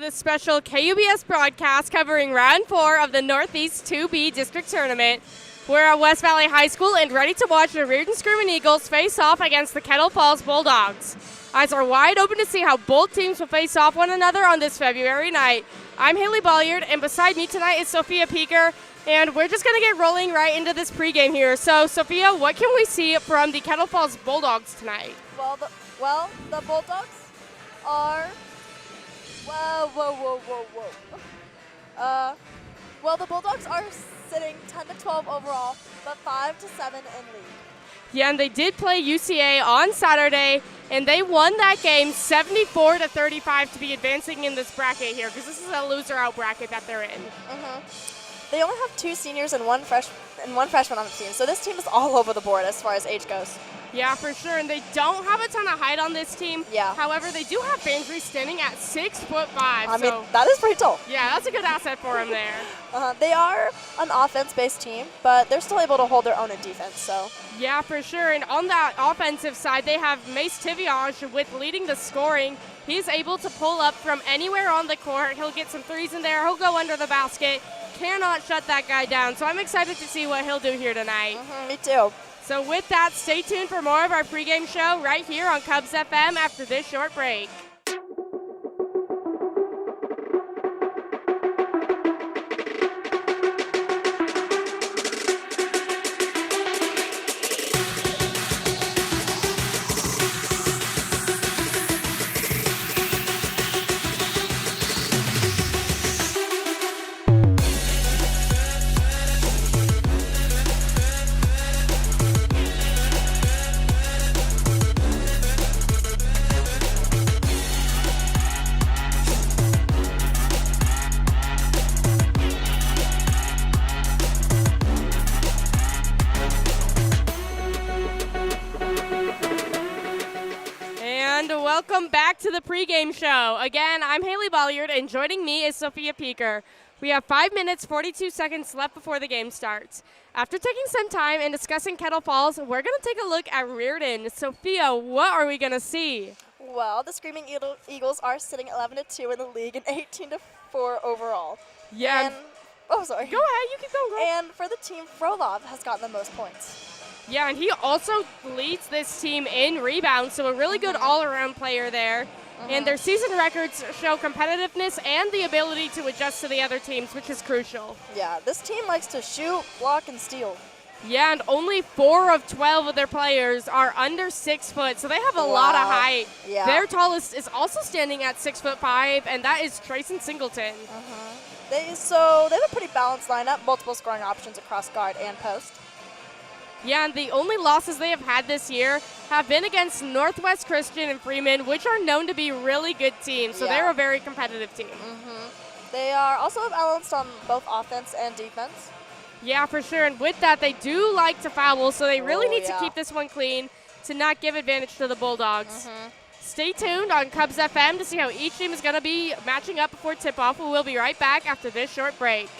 this special KUBS broadcast covering round 4 of the Northeast 2B District Tournament. We're at West Valley High School and ready to watch the Reardan Screaming Eagles face off against the Kettle Falls Bulldogs. Eyes are wide open to see how both teams will face off one another on this February night. I'm Haley Bolliard, and beside me tonight is Sophia Peeker, and we're just going to get rolling right into this pregame here. So, Sophia, what can we see from the Kettle Falls Bulldogs tonight? Well, the Bulldogs are... the Bulldogs are sitting 10-12 overall, but 5-7 in league. Yeah, and they did play UCA on Saturday, and they won that game 74-35 to be advancing in this bracket here, because this is a loser-out bracket that they're in. They only have 2 seniors and one freshman on the team, so this team is all over the board as far as age goes. Yeah, for sure, and they don't have a ton of height on this team. Yeah. However, they do have Bandry standing at 6'5". I mean, that is pretty tall. Yeah, that's a good asset for them there. They are an offense-based team, but they're still able to hold their own in defense, so. Yeah, for sure, and on that offensive side, they have Mace Tiviage with leading the scoring. He's able to pull up from anywhere on the court. He'll get some threes in there. He'll go under the basket. Cannot shut that guy down, so I'm excited to see what he'll do here tonight. Me too. So with that, stay tuned for more of our pregame show right here on Cubs FM after this short break. Welcome back to the pregame show. Again, I'm Haley Bolliard, and joining me is Sophia Peeker. We have 5 minutes, 42 seconds left before the game starts. After taking some time and discussing Kettle Falls, we're going to take a look at Reardan. Sophia, what are we going to see? Well, the Screaming Eagles are sitting 11-2 in the league and 18-4 overall. Yeah. Sorry. Go ahead, you keep going. And for the team, Frolov has gotten the most points. Yeah, and he also leads this team in rebounds, so a really good all-around player there. And their season records show competitiveness and the ability to adjust to the other teams, which is crucial. Yeah, this team likes to shoot, block, and steal. Yeah, and only 4 of 12 of their players are under 6 foot, so they have a lot of height. Yeah. Their tallest is also standing at 6'5", and that is Trayson Singleton. They have a pretty balanced lineup, multiple scoring options across guard and post. Yeah, and the only losses they have had this year have been against Northwest Christian and Freeman, which are known to be really good teams, so they're a very competitive team. They are also balanced on both offense and defense. Yeah, for sure, and with that, they do like to foul, so they really need to keep this one clean to not give advantage to the Bulldogs. Stay tuned on Cubs FM to see how each team is going to be matching up before tip-off. We will be right back after this short break.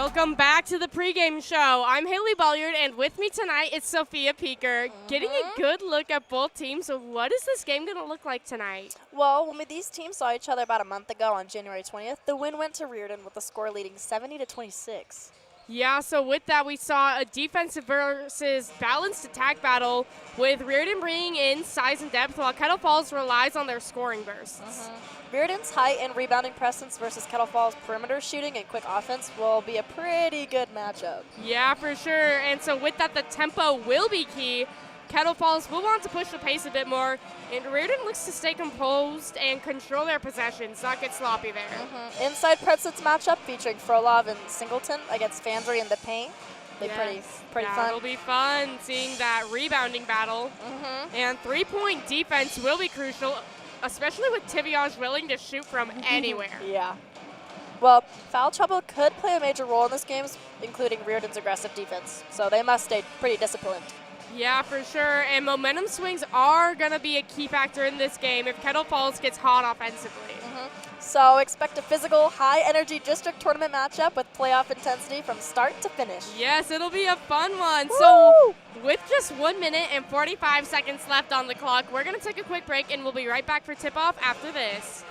Welcome back to the pregame show. I'm Haley Bolliard, and with me tonight is Sophia Peaker, getting a good look at both teams. So what is this game going to look like tonight? Well, when these teams saw each other about a month ago on January 20th, the win went to Reardan with the score leading 70-26. Yeah, so with that, we saw a defensive versus balanced attack battle with Reardan bringing in size and depth while Kettle Falls relies on their scoring bursts. Reardan's height and rebounding presence versus Kettle Falls' perimeter shooting and quick offense will be a pretty good matchup. Yeah, for sure. And so with that, the tempo will be key. Kettle Falls will want to push the pace a bit more, and Reardan looks to stay composed and control their possessions, not get sloppy there. Inside Pretzels matchup featuring Frolov and Singleton against Fanbury in the paint. Be pretty fun. That'll be fun, seeing that rebounding battle. And three-point defense will be crucial, especially with Tiviage willing to shoot from anywhere. Yeah. Well, foul trouble could play a major role in this game, including Reardan's aggressive defense. So they must stay pretty disciplined. Yeah, for sure. And momentum swings are going to be a key factor in this game if Kettle Falls gets hot offensively. So expect a physical, high-energy district tournament matchup with playoff intensity from start to finish. Yes, it'll be a fun one. Woo! So with just 1 minute and 45 seconds left on the clock, we're going to take a quick break, and we'll be right back for tip-off after this.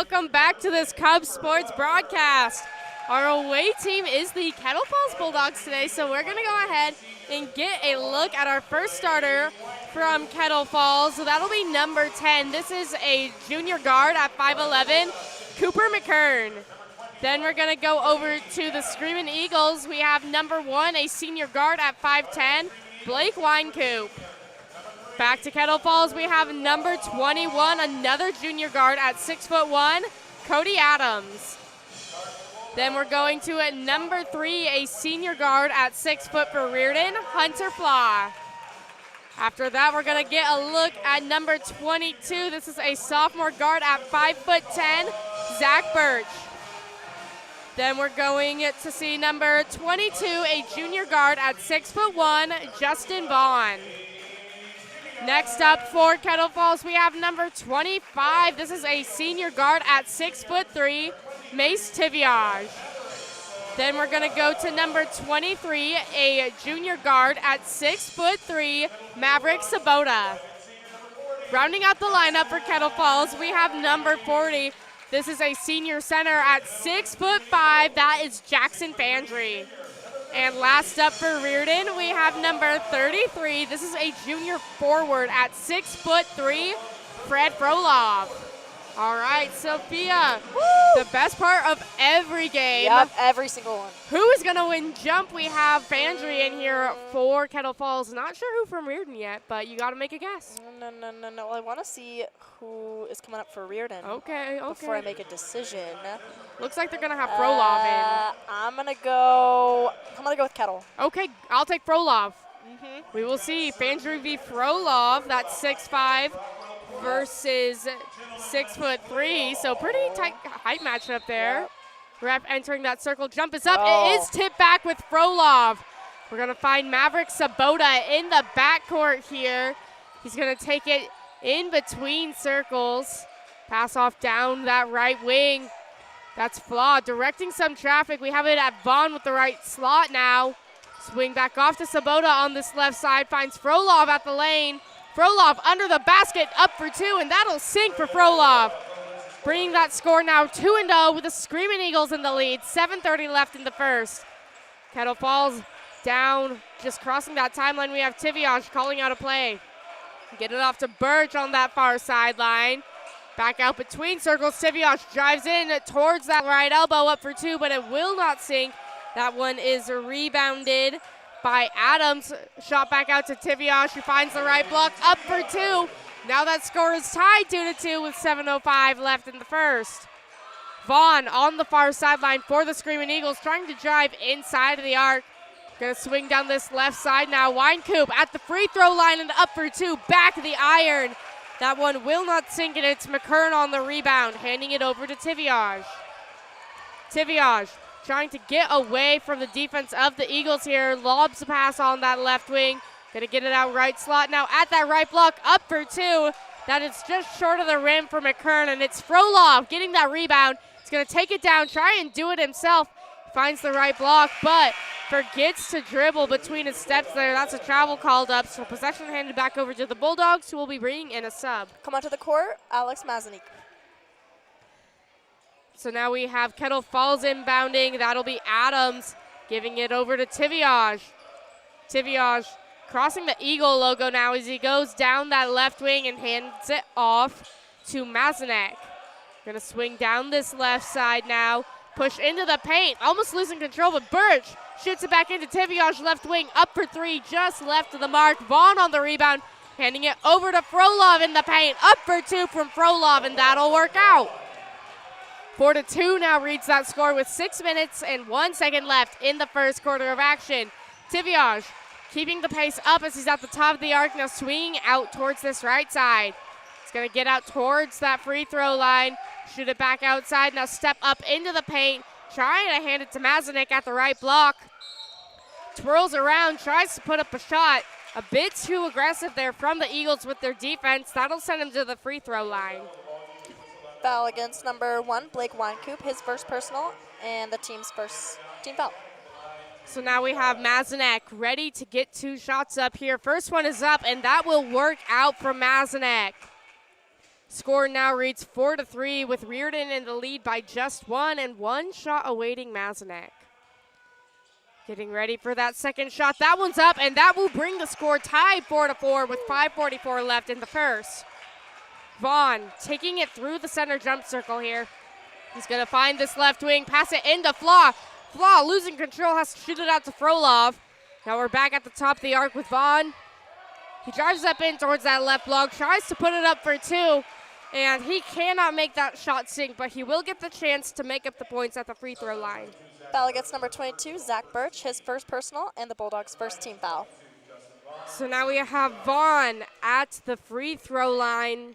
welcome back to this Cubs sports broadcast. Our away team is the Kettle Falls Bulldogs today, so we're going to go ahead and get a look at our first starter from Kettle Falls. So that'll be number 10. This is a junior guard at 5'11", Cooper McKern. Then we're going to go over to the Screamin' Eagles. We have number 1, a senior guard at 5'10", Blake Winecoop. Back to Kettle Falls, we have number 21, another junior guard at 6'1", Cody Adams. Then we're going to at number 3, a senior guard at 6 foot for Reardan, Hunter Flaw. After that, we're going to get a look at number 22. This is a sophomore guard at 5'10", Zach Birch. Then we're going to see number 22, a junior guard at 6'1", Justin Vaughn. Next up for Kettle Falls, we have number 25. This is a senior guard at 6'3", Mace Tiviage. Then we're going to go to number 23, a junior guard at 6'3", Maverick Sabota. Rounding out the lineup for Kettle Falls, we have number 40. This is a senior center at 6'5". That is Jackson Fandry. And last up for Reardan, we have number 33. This is a junior forward at 6'3", Fred Frolov. All right, Sophia, the best part of every game. Yep, every single one. Who is going to win jump? We have Fandry in here for Kettle Falls. Not sure who from Reardan yet, but you got to make a guess. No. Well, I want to see who is coming up for Reardan. Okay. Before I make a decision. Looks like they're going to have Frolov in. I'm gonna go with Kettle. Okay, I'll take Frolov. We will see. Fandry v. Frolov, that's 6'5", versus 6'3", so pretty tight height matchup there. Yep. Rep entering that circle, jump is up. Oh. It is tipped back with Frolov. We're gonna find Maverick Sabota in the backcourt here. He's gonna take it in between circles. Pass off down that right wing. That's Flaw directing some traffic. We have it at Vaughn with the right slot now. Swing back off to Sabota on this left side. Finds Frolov at the lane. Frolov under the basket, up for 2, and that'll sink for Frolov. Bringing that score now 2-0 with the Screamin' Eagles in the lead. 7:30 left in the first. Kettle Falls down, just crossing that timeline. We have Tiviage calling out a play. Get it off to Birch on that far sideline. Back out between circles. Tiviage drives in towards that right elbow, up for 2, but it will not sink. That one is rebounded by Adams. Shot back out to Tiviage, who finds the right block, up for 2. Now that score is tied 2-2 with 7:05 left in the first. Vaughn on the far sideline for the Screamin' Eagles, trying to drive inside of the arc. Gonna swing down this left side now. Winecoop at the free throw line and up for 2. Back of the iron. That one will not sink, and it's McKern on the rebound, handing it over to Tiviage. Tiviage trying to get away from the defense of the Eagles here. Lobs the pass on that left wing. Gonna get it out right slot now at that right block, up for 2. That is just short of the rim for McKern, and it's Frolov getting that rebound. He's gonna take it down, try and do it himself. Finds the right block, but forgets to dribble between his steps there. That's a travel called up, so possession handed back over to the Bulldogs, who will be bringing in a sub. Come onto the court, Alex Mazanik. So now we have Kettle Falls inbounding. That'll be Adams giving it over to Tiviage. Tiviage crossing the Eagle logo now as he goes down that left wing and hands it off to Mazanek. Gonna swing down this left side now. Push into the paint, almost losing control, but Birch shoots it back into Tiviage left wing, up for 3, just left of the mark. Vaughn on the rebound, handing it over to Frolov in the paint, up for 2 from Frolov, and that'll work out. 4-2 now reads that score with 6 minutes and 1 second left in the first quarter of action. Tiviage keeping the pace up as he's at the top of the arc, now swinging out towards this right side. He's gonna get out towards that free throw line, shoot it back outside, now step up into the paint, trying to hand it to Mazanek at the right block. Twirls around, tries to put up a shot. A bit too aggressive there from the Eagles with their defense. That'll send him to the free throw line. Foul against number 1, Blake Winecoop, his first personal, and the team's first team foul. So now we have Mazanek ready to get 2 shots up here. First one is up, and that will work out for Mazanek. Score now reads 4-3 with Reardan in the lead by just one and one shot awaiting Mazanek. Getting ready for that second shot. That one's up, and that will bring the score tied 4-4 with 5:44 left in the first. Vaughn taking it through the center jump circle here. He's going to find this left wing, pass it into Flaw. Flaw losing control, has to shoot it out to Frolov. Now we're back at the top of the arc with Vaughn. He drives up in towards that left block, tries to put it up for two, and he cannot make that shot sink, but he will get the chance to make up the points at the free throw line. Foul gets number 22, Zach Birch, his first personal, and the Bulldogs' first team foul. So now we have Vaughn at the free throw line.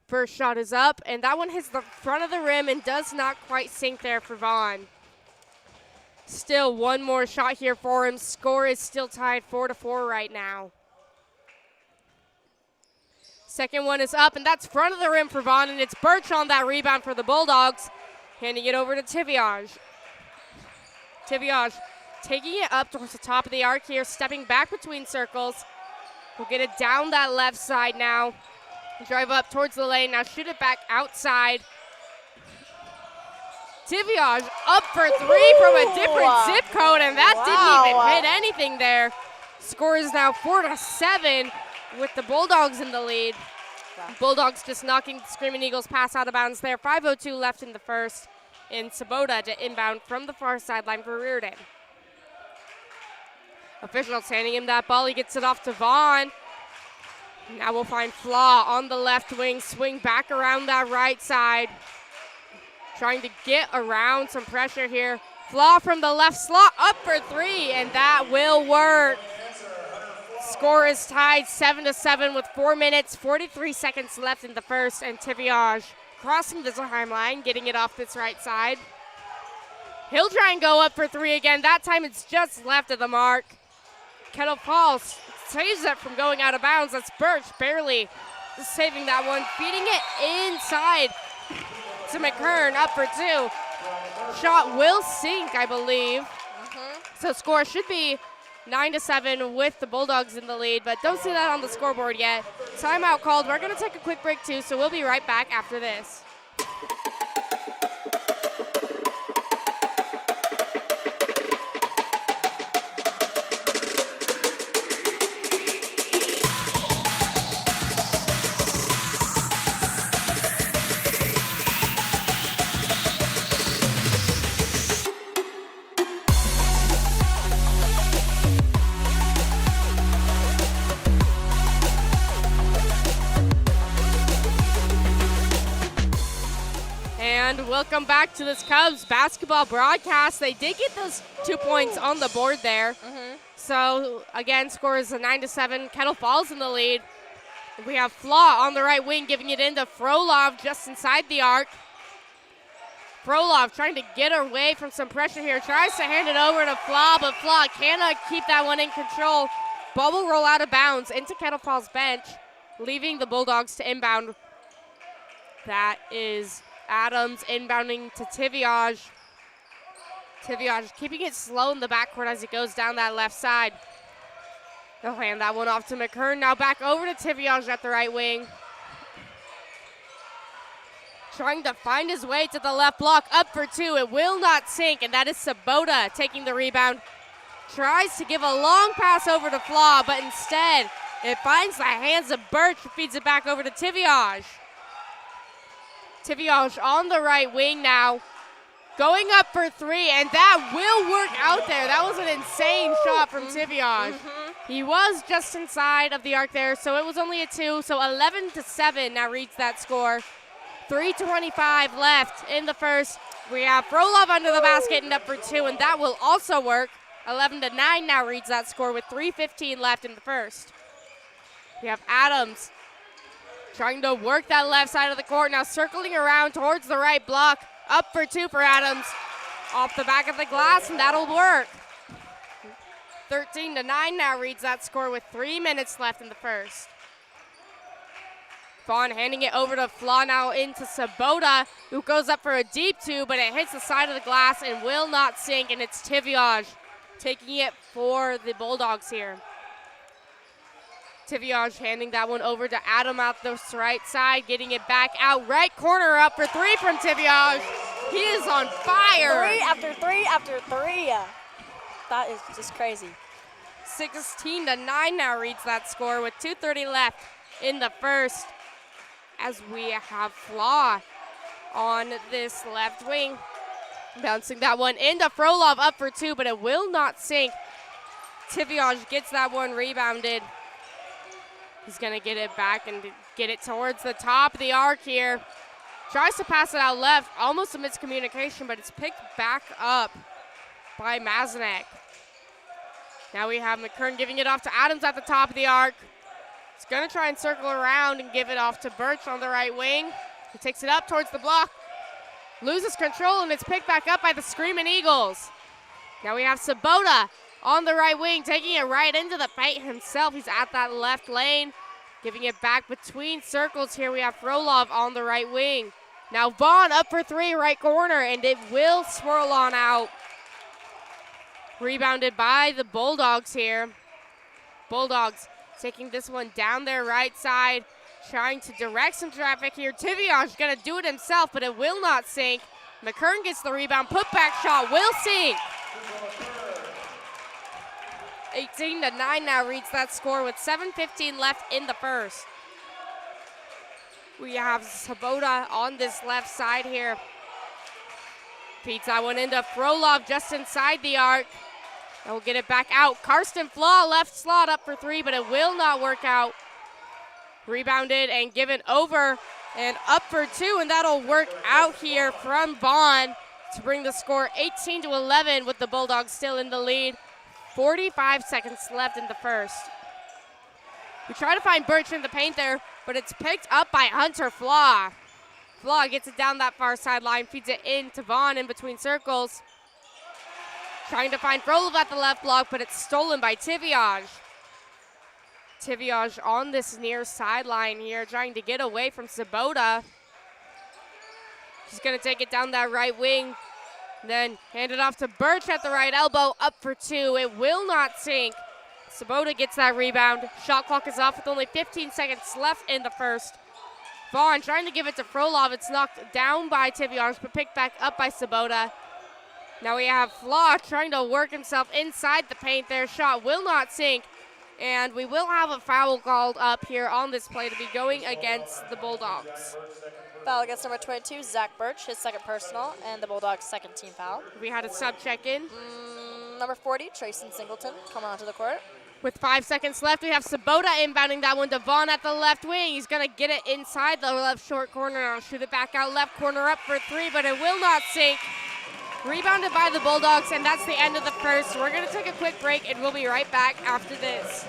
First shot is up, and that one hits the front of the rim and does not quite sink there for Vaughn. Still one more shot here for him. Score is still tied 4-4 right now. Second one is up, and that's front of the rim for Vaughn, and it's Birch on that rebound for the Bulldogs. Handing it over to Tiviage. Tiviage taking it up towards the top of the arc here, stepping back between circles. We'll get it down that left side now. Drive up towards the lane, now shoot it back outside. Tiviage up for three from a different zip code, and that didn't even hit anything there. Score is now 4-7 with the Bulldogs in the lead. Bulldogs just knocking the Screaming Eagles pass out of bounds there. 5:02 left in the first. And Sabota to inbound from the far sideline for Reardan. Officials handing him that ball. He gets it off to Vaughn. Now we'll find Flaw on the left wing. Swing back around that right side. Trying to get around some pressure here. Flaw from the left slot up for three, and that will work. Score is tied 7-7 with 4 minutes, 43 seconds left in the first, and Tiviage crossing the timeline, getting it off this right side. He'll try and go up for three again. That time it's just left of the mark. Kettle Falls saves it from going out of bounds. That's Birch barely saving that one, feeding it inside to McKern, up for two. Shot will sink, I believe. So score should be 9-7 with the Bulldogs in the lead, but don't see that on the scoreboard yet. Timeout called. We're going to take a quick break too, so we'll be right back after this. Welcome back to this Cubs basketball broadcast. They did get those 2 points on the board there. So, again, score is a 9-7. Kettle Falls in the lead. We have Flaw on the right wing giving it into Frolov just inside the arc. Frolov trying to get away from some pressure here. Tries to hand it over to Flaw, but Flaw cannot keep that one in control. Bubble roll out of bounds into Kettle Falls bench, leaving the Bulldogs to inbound. That is Adams inbounding to Tiviage. Tiviage keeping it slow in the backcourt as it goes down that left side. They'll hand that one off to McKern. Now back over to Tiviage at the right wing. Trying to find his way to the left block. Up for two. It will not sink, and that is Sabota taking the rebound. Tries to give a long pass over to Flaw, but instead it finds the hands of Birch, who feeds it back over to Tiviage. Tiviage on the right wing now, going up for three, and that will work out there. That was an insane shot from Tiviage. He was just inside of the arc there, so it was only a two, so 11-7 now reads that score. 3:25 left in the first. We have Frolov under the basket and up for two, and that will also work. 11-9 now reads that score with 3:15 left in the first. We have Adams trying to work that left side of the court, now circling around towards the right block. Up for two for Adams. Off the back of the glass, and that'll work. 13-9 now reads that score with 3 minutes left in the first. Vaughn handing it over to Flaw now into Sabota, who goes up for a deep two, but it hits the side of the glass and will not sink, and it's Tiviage taking it for the Bulldogs here. Tiviage handing that one over to Adam out the right side, getting it back out right corner up for three from Tiviage. He is on fire. 3 after 3 after 3. That is just crazy. 16-9 now reads that score with 2:30 left in the first, as we have Flaw on this left wing. Bouncing that one into Frolov, up for two, but it will not sink. Tiviage gets that one rebounded. He's going to get it back and get it towards the top of the arc here. Tries to pass it out left, almost a miscommunication, but it's picked back up by Mazanek. Now we have McKern giving it off to Adams at the top of the arc. He's going to try and circle around and give it off to Birch on the right wing. He takes it up towards the block, loses control, and it's picked back up by the Screaming Eagles. Now we have Sabota on the right wing, taking it right into the paint himself. He's at that left lane, giving it back between circles. Here we have Frolov on the right wing. Now Vaughn up for three, right corner, and it will swirl on out. Rebounded by the Bulldogs here. Bulldogs taking this one down their right side, trying to direct some traffic here. Tiviage gonna do it himself, but it will not sink. McKern gets the rebound, putback shot will sink. 18-9 now reads that score with 7:15 left in the first. We have Sabota on this left side here. Feeds that one into Frolov just inside the arc. And we'll get it back out. Karsten Flaw left slot up for three, but it will not work out. Rebounded and given over and up for two, and that'll work out here from Vaughn to bring the score 18-11 with the Bulldogs still in the lead. 45 seconds left in the first. We try to find Birch in the paint there, but it's picked up by Hunter Flaw. Flaw gets it down that far sideline, feeds it in to Vaughn in between circles. Trying to find Frolov at the left block, but it's stolen by Tiviage. Tiviage on this near sideline here, trying to get away from Sabota. She's going to take it down that right wing, then hand it off to Birch at the right elbow, up for two. It will not sink. Sabota gets that rebound. Shot clock is off with only 15 seconds left in the first. Vaughn trying to give it to Frolov. It's knocked down by Tiviage, but picked back up by Sabota. Now we have Flaw trying to work himself inside the paint there. Shot will not sink. And we will have a foul called up here on this play to be going against the Bulldogs. Foul against number 22, Zach Birch, his second personal, and the Bulldogs' second team foul. We had a sub check in. Number 40, Trayson Singleton, coming onto the court. With 5 seconds left, we have Sabota inbounding that one to Vaughn at the left wing. He's going to get it inside the left short corner. I'll shoot it back out left corner up for three, but it will not sink. Rebounded by the Bulldogs, and that's the end of the first. We're going to take a quick break, and we'll be right back after this.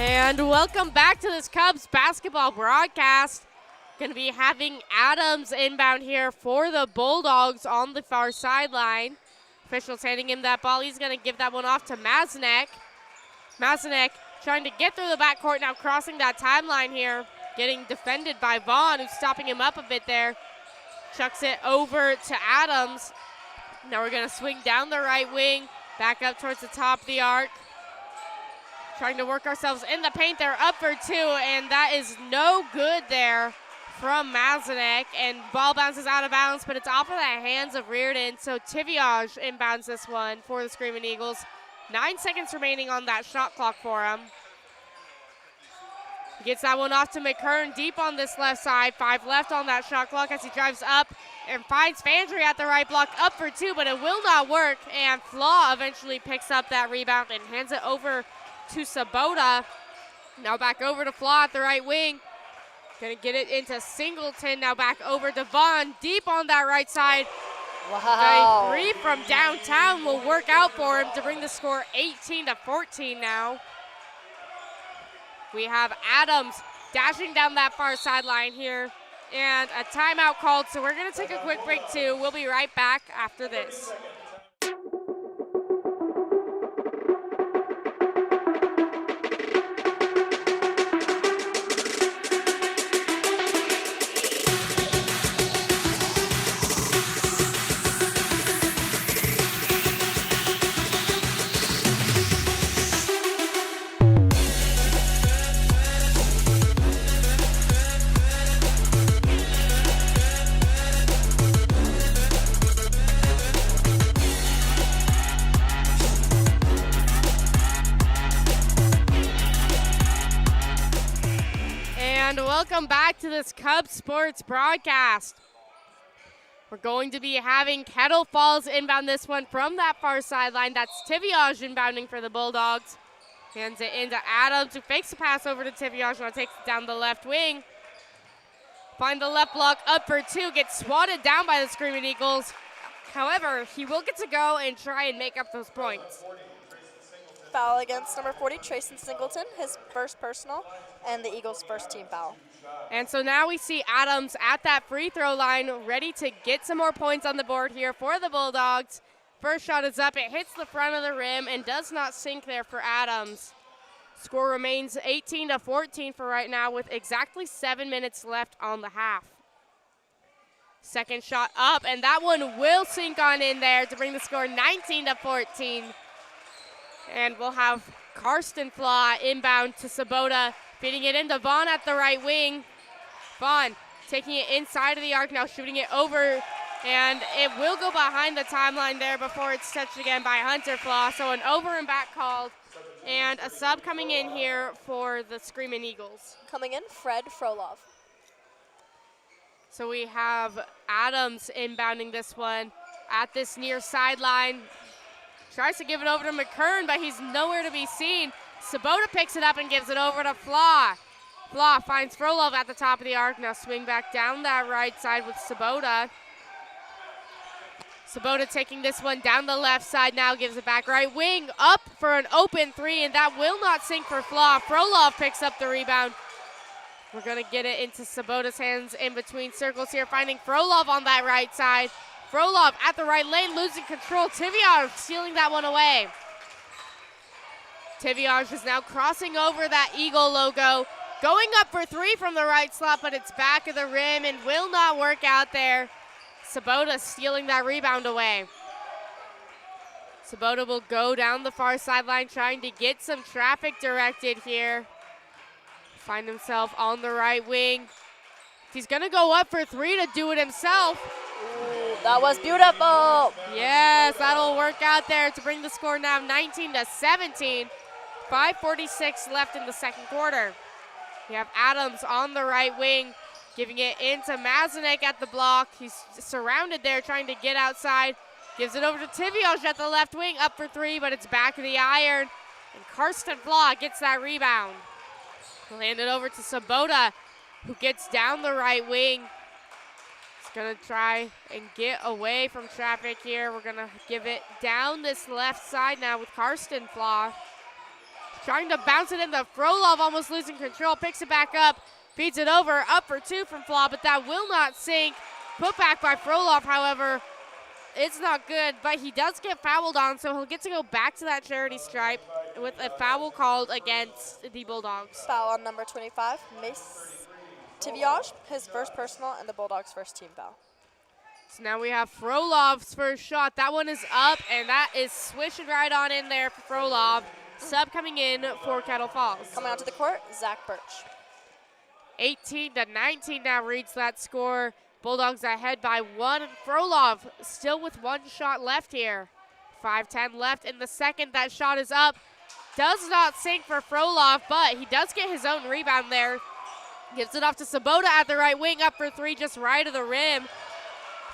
And welcome back to this Cubs basketball broadcast. Going to be having Adams inbound here for the Bulldogs on the far sideline. Officials handing him that ball. He's going to give that one off to Mazanek. Mazanek trying to get through the backcourt, now crossing that timeline here. Getting defended by Vaughn, who's stopping him up a bit there. Chucks it over to Adams. Now we're going to swing down the right wing, back up towards the top of the arc. Trying to work ourselves in the paint there, up for two, and that is no good there from Mazanek. And ball bounces out of bounds, but it's off of the hands of Reardan. So Tiviage inbounds this one for the Screaming Eagles. 9 seconds remaining on that shot clock for him. Gets that one off to McKern deep on this left side. 5 left on that shot clock as he drives up and finds Fandry at the right block, up for 2, but it will not work. And Flaw eventually picks up that rebound and hands it over to Sabota. Now back over to Flaw at the right wing. Gonna get it into Singleton. Now back over to Vaughn, deep on that right side. Wow. A 3 from downtown will work out for him to bring the score 18-14 now. We have Adams dashing down that far sideline here, and a timeout called, so we're gonna take a quick break too. We'll be right back after this. Welcome back to this Cubs Sports broadcast. We're going to be having Kettle Falls inbound this one from that far sideline. That's Tiviage inbounding for the Bulldogs. Hands it into Adams, who fakes the pass over to Tiviage, now takes it down the left wing. Find the left block, up for 2, gets swatted down by the Screaming Eagles. However, he will get to go and try and make up those points. Foul against number 40, Trayson Singleton, his first personal, and the Eagles' first team foul. And so now we see Adams at that free throw line, ready to get some more points on the board here for the Bulldogs. First shot is up, it hits the front of the rim and does not sink there for Adams. Score remains 18-14 for right now with exactly 7 minutes left on the half. Second shot up, and that one will sink on in there to bring the score 19-14. And we'll have Karsten Flaw inbound to Sabota, feeding it into Vaughn at the right wing. Vaughn taking it inside of the arc, now shooting it over, and it will go behind the timeline there before it's touched again by Hunter Flaw. So an over and back called, and a sub coming in here for the Screamin' Eagles. Coming in, Fred Frolov. So we have Adams inbounding this one at this near sideline. Tries to give it over to McKern, but he's nowhere to be seen. Sabota picks it up and gives it over to Flaw. Flaw finds Frolov at the top of the arc. Now swing back down that right side with Sabota. Sabota taking this one down the left side now, gives it back right wing, up for an open 3, and that will not sink for Flaw. Frolov picks up the rebound. We're gonna get it into Sabota's hands in between circles here, finding Frolov on that right side. Frolov at the right lane, losing control. Tiviage stealing that one away. Tiviage is now crossing over that Eagle logo, going up for 3 from the right slot, but it's back of the rim and will not work out there. Sabota stealing that rebound away. Sabota will go down the far sideline trying to get some traffic directed here. Find himself on the right wing. He's gonna go up for 3 to do it himself. Ooh, that was beautiful. Yes, that'll work out there to bring the score now 19-17. 5:46 left in the second quarter. We have Adams on the right wing, giving it into Mazanek at the block. He's surrounded there trying to get outside. Gives it over to Tiviage at the left wing, up for 3, but it's back of the iron. And Karsten Flaw gets that rebound. He'll hand it over to Sabota, who gets down the right wing. He's gonna try and get away from traffic here. We're gonna give it down this left side now with Karsten Flaw. Trying to bounce it into Frolov, almost losing control, picks it back up, feeds it over, up for 2 from Flaw, but that will not sink. Put back by Frolov, however, it's not good, but he does get fouled on, so he'll get to go back to that charity stripe with a foul called against the Bulldogs. Foul on number 25, Mace Tiviage, his first personal, and the Bulldogs' first team foul. So now we have Frolov's first shot. That one is up, and that is swishing right on in there for Frolov. Sub coming in for Kettle Falls. Coming onto the court, Zach Birch. 18-19 now reads that score. Bulldogs ahead by 1. Frolov still with 1 shot left here. 5:10 left in the second. That shot is up. Does not sink for Frolov, but he does get his own rebound there. Gives it off to Sabota at the right wing, up for three, just right of the rim.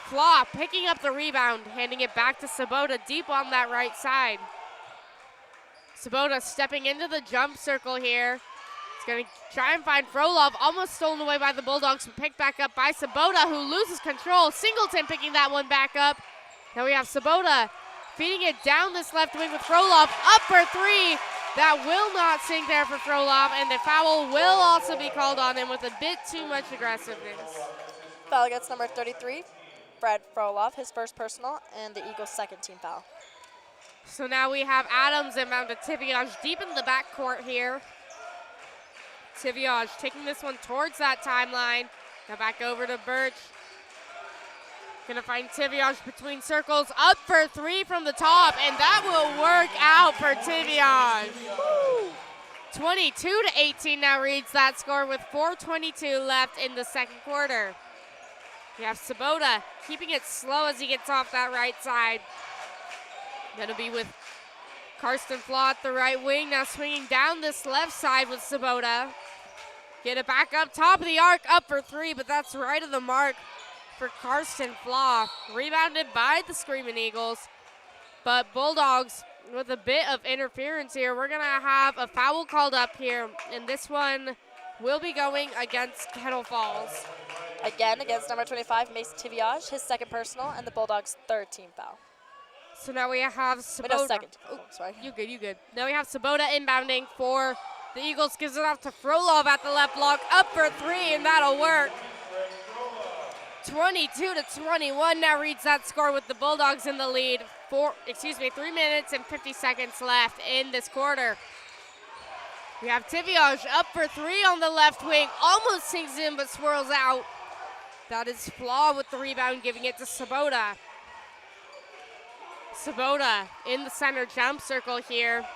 Flaw picking up the rebound, handing it back to Sabota deep on that right side. Sabota stepping into the jump circle here. He's going to try and find Frolov, almost stolen away by the Bulldogs, but picked back up by Sabota, who loses control. Singleton picking that one back up. Now we have Sabota feeding it down this left wing with Frolov, up for three. That will not sink there for Frolov, and the foul will also be called on him with a bit too much aggressiveness. Foul against number 33, Fred Frolov, his first personal, and the Eagles' second team foul. So now we have Adams inbound to Tiviage deep in the backcourt here. Tiviage taking this one towards that timeline. Now back over to Birch. Gonna find Tiviage between circles, up for three from the top, and that will work out for Tiviage. 22-18 now reads that score with 4:22 left in the second quarter. We have Sabota keeping it slow as he gets off that right side. Gonna be with Karsten Flaw at the right wing, now swinging down this left side with Sabota. Get it back up top of the arc, up for three, but that's right of the mark for Karsten Flaw. Rebounded by the Screaming Eagles, but Bulldogs with a bit of interference here. We're gonna have a foul called up here, and this one will be going against Kettle Falls. Again, against number 25, Mason Tiviage, his second personal, and the Bulldogs' third team foul. So now we have Sabota. Wait, no, second. Oh, sorry. You good. Now we have Sabota inbounding for the Eagles. Gives it off to Frolov at the left block. Up for three, and that'll work. 22-21 now reads that score with the Bulldogs in the lead. 3 minutes and 50 seconds left in this quarter. We have Tiviage up for three on the left wing. Almost sinks in, but swirls out. That is Flaw with the rebound, giving it to Sabota. Sabota in the center jump circle here.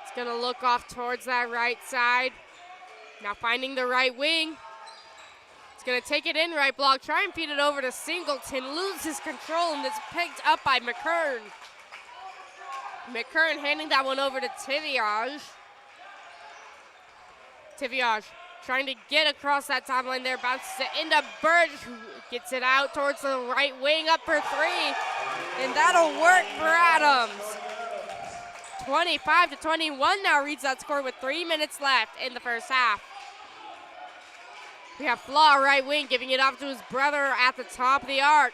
It's going to look off towards that right side. Now finding the right wing. It's going to take it in right block, try and feed it over to Singleton. Loses control, and it's picked up by McKern. McKern handing that one over to Tiviage. Tiviage trying to get across that timeline there, bounces it into Birch, who gets it out towards the right wing, up for three, and that'll work for Adams. 25-21 now reads that score with 3 minutes left in the first half. We have Flaw right wing, giving it off to his brother at the top of the arc.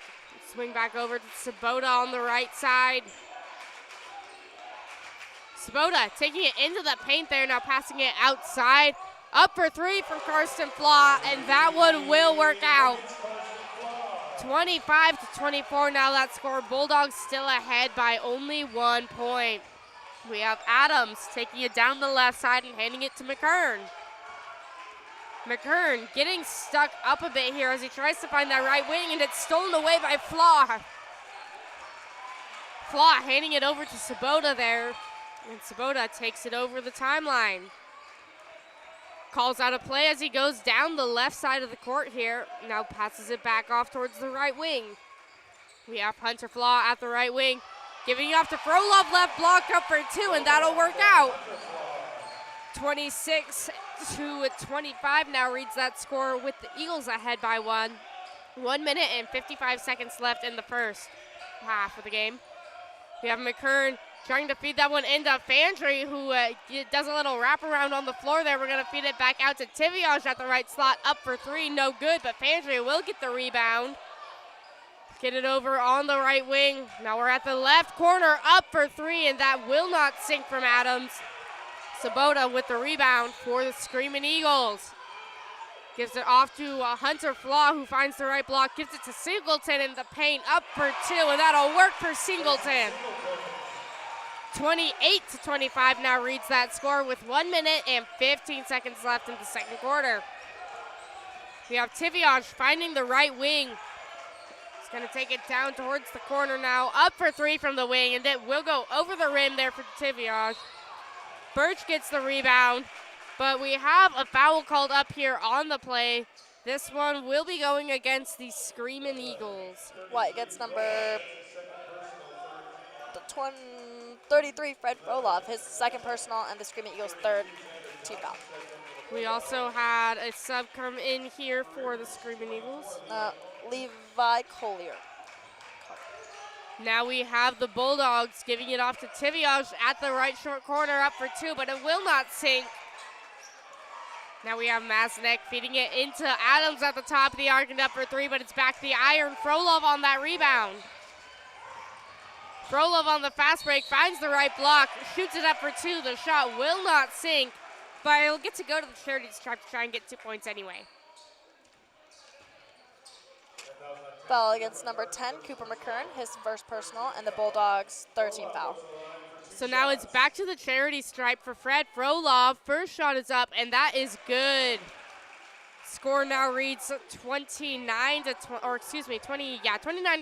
Swing back over to Sabota on the right side. Sabota taking it into the paint there, now passing it outside. Up for three from Karsten Flaw, and that one will work out. 25-24 now that score. Bulldogs still ahead by only 1 point. We have Adams taking it down the left side and handing it to McKern. McKern getting stuck up a bit here as he tries to find that right wing, and it's stolen away by Flaw. Flaw handing it over to Sabota there, and Sabota takes it over the timeline. Calls out a play as he goes down the left side of the court here. Now passes it back off towards the right wing. We have Hunter Flaw at the right wing, giving it off to Frolov, left block, up for two, and that'll work out. 26-25 now reads that score with the Eagles ahead by one. 1 minute and 55 seconds left in the first half of the game. We have McKern trying to feed that one into Fandry, who does a little wraparound on the floor there. We're going to feed it back out to Tiviage at the right slot. Up for three, no good, but Fandry will get the rebound. Get it over on the right wing. Now we're at the left corner, up for three, and that will not sink from Adams. Sabota with the rebound for the Screaming Eagles. Gives it off to Hunter Flaw, who finds the right block. Gives it to Singleton in the paint, up for two, and that'll work for Singleton. 28-25 now reads that score with 1 minute and 15 seconds left in the second quarter. We have Tiviage finding the right wing. He's going to take it down towards the corner now. Up for three from the wing, and it will go over the rim there for Tiviage. Birch gets the rebound, but we have a foul called up here on the play. This one will be going against the Screaming Eagles. What, against number 33, Fred Frolov, his second personal, and the Screaming Eagles' third team foul. We also had a sub come in here for the Screaming Eagles. Levi Collier. Now we have the Bulldogs giving it off to Tiviage at the right short corner, up for two, but it will not sink. Now we have Masnek feeding it into Adams at the top of the arc and up for three, but it's back to the iron. Frolov on that rebound. Frolov on the fast break, finds the right block, shoots it up for two. The shot will not sink, but he'll get to go to the charity stripe to try and get 2 points anyway. Foul against number 10, Cooper McKern, his first personal, and the Bulldogs' third team foul. So now it's back to the charity stripe for Fred Frolov. First shot is up, and that is good. Score now reads 29 to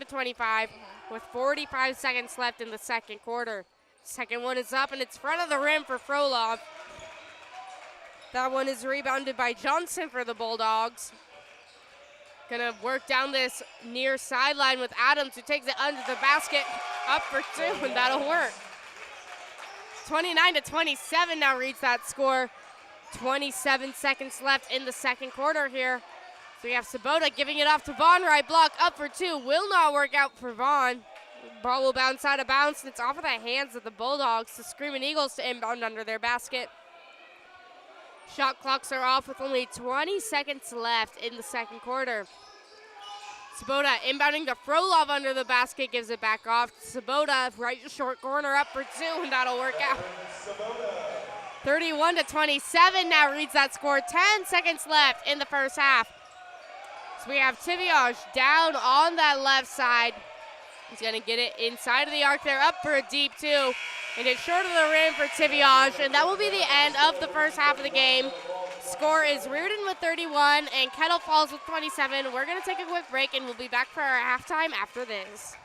25 with 45 seconds left in the second quarter. Second one is up, and it's front of the rim for Frolov. That one is rebounded by Johnson for the Bulldogs. Gonna work down this near sideline with Adams, who takes it under the basket, up for two, and that'll work. 29 to 27 now reads that score. 27 seconds left in the second quarter here. So we have Sabota giving it off to Vaughn, right block, up for two, will not work out for Vaughn. Ball will bounce out of bounds, and it's off of the hands of the Bulldogs. The Screaming Eagles to inbound under their basket. Shot clocks are off with only 20 seconds left in the second quarter. Sabota inbounding to Frolov under the basket, gives it back off. Sabota, right short corner, up for two, and that'll work out. 31 to 27 now reads that score. 10 seconds left in the first half. So we have Tiviage down on that left side. He's gonna get it inside of the arc there, up for a deep two. And it's short of the rim for Tiviage, and that will be the end of the first half of the game. Score is Reardan with 31 and Kettle Falls with 27. We're gonna take a quick break, and we'll be back for our halftime after this.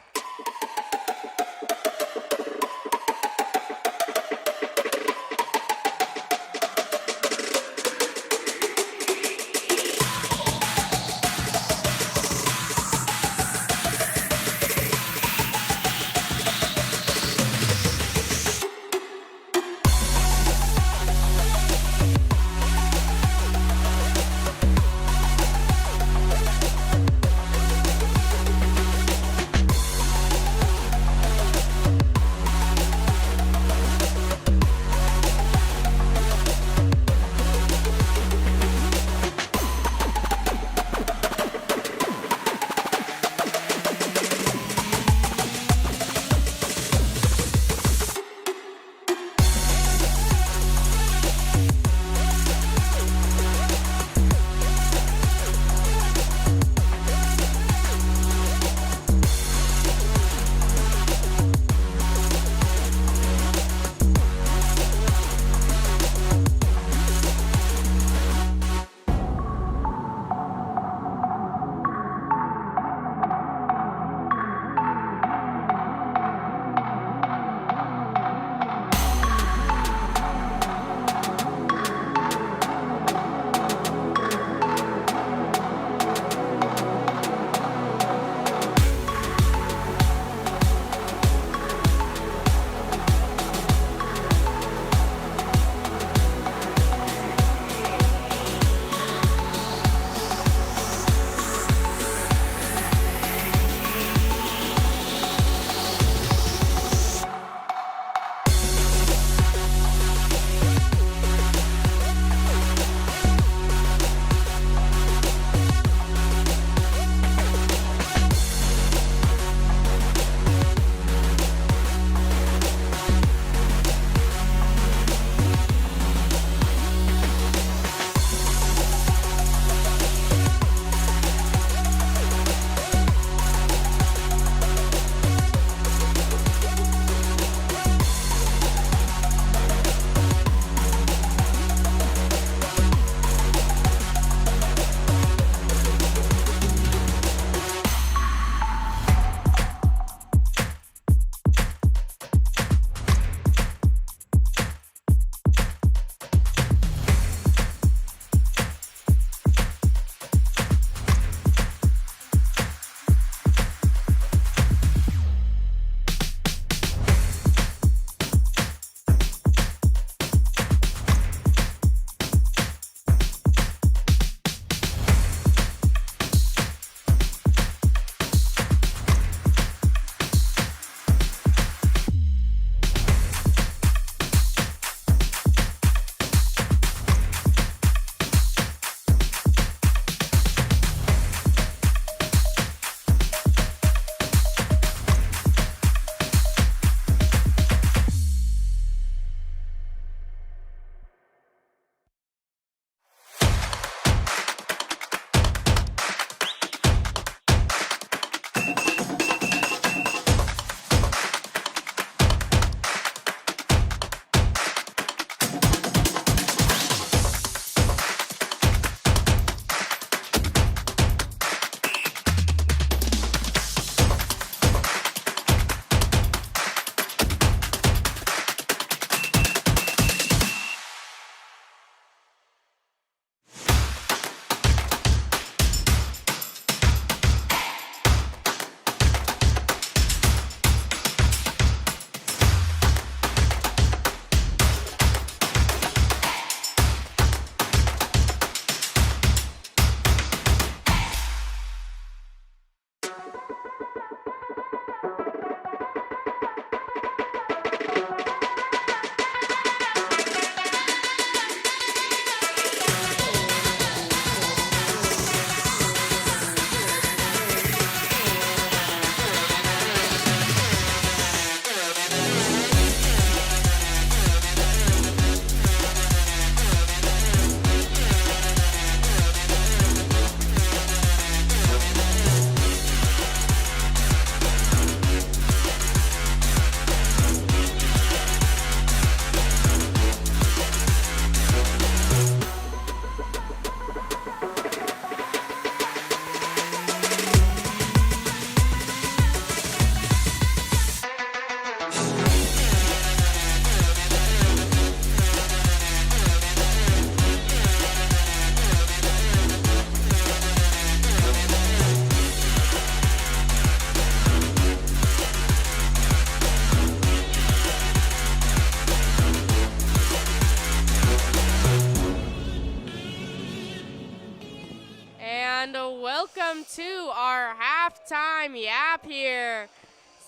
And welcome to our halftime yap here.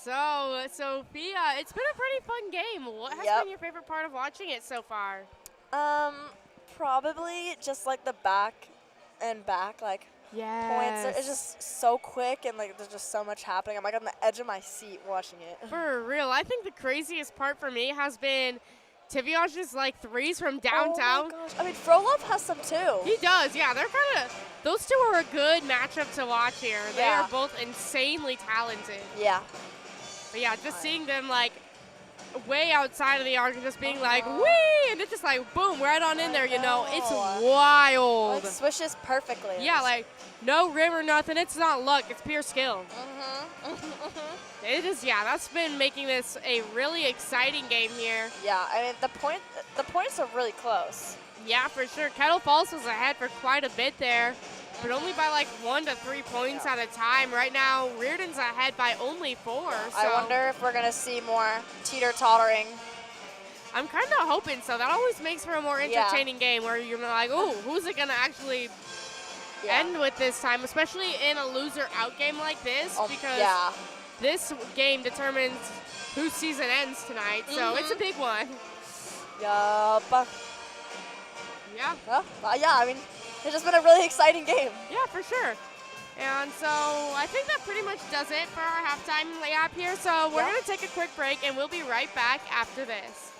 So, Sophia, it's been a pretty fun game. What has Yep. been your favorite part of watching it so far? Probably just like the back and back, like points. It's just so quick and like there's just so much happening. I'm like on the edge of my seat watching it. For real. I think the craziest part for me has been Tiviash's like threes from downtown. Oh my gosh. I mean, Frolov has some too. He does, yeah. They're kind of, those two are a good matchup to watch here. They Yeah. are both insanely talented. Yeah. But yeah, just seeing them like way outside of the arc and just being like, wee, and it's just like, boom, right on in there, you know. It's wild. It swishes perfectly. Yeah, like no rim or nothing. It's not luck. It's pure skill. It is, yeah. That's been making this a really exciting game here. Yeah, I mean the points are really close. Yeah, for sure. Kettle Falls was ahead for quite a bit there, but only by like 1 to 3 points at a time. Right now, Reardan's ahead by only 4. So I wonder if we're gonna see more teeter-tottering. I'm kind of hoping so. That always makes for a more entertaining game where you're like, oh, who's it gonna actually end with this time, especially in a loser-out game like this, because this game determines whose season ends tonight. So it's a big one. Yup. Yeah. Yeah, I mean, it's just been a really exciting game. Yeah, for sure. And so I think that pretty much does it for our halftime layup here. So we're going to take a quick break, and we'll be right back after this.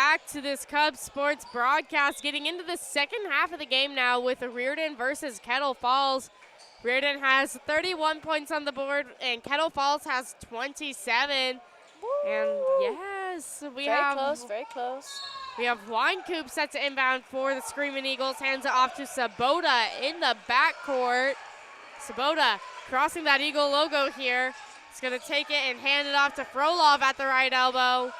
back to this Cubs sports broadcast, getting into the second half of the game now with Reardan versus Kettle Falls. Reardan has 31 points on the board, and Kettle Falls has 27. Woo! And yes, very close. We have Wine Coop set to inbound for the Screaming Eagles. Hands it off to Sabota in the backcourt. Sabota crossing that Eagle logo here. He's going to take it and hand it off to Frolov at the right elbow.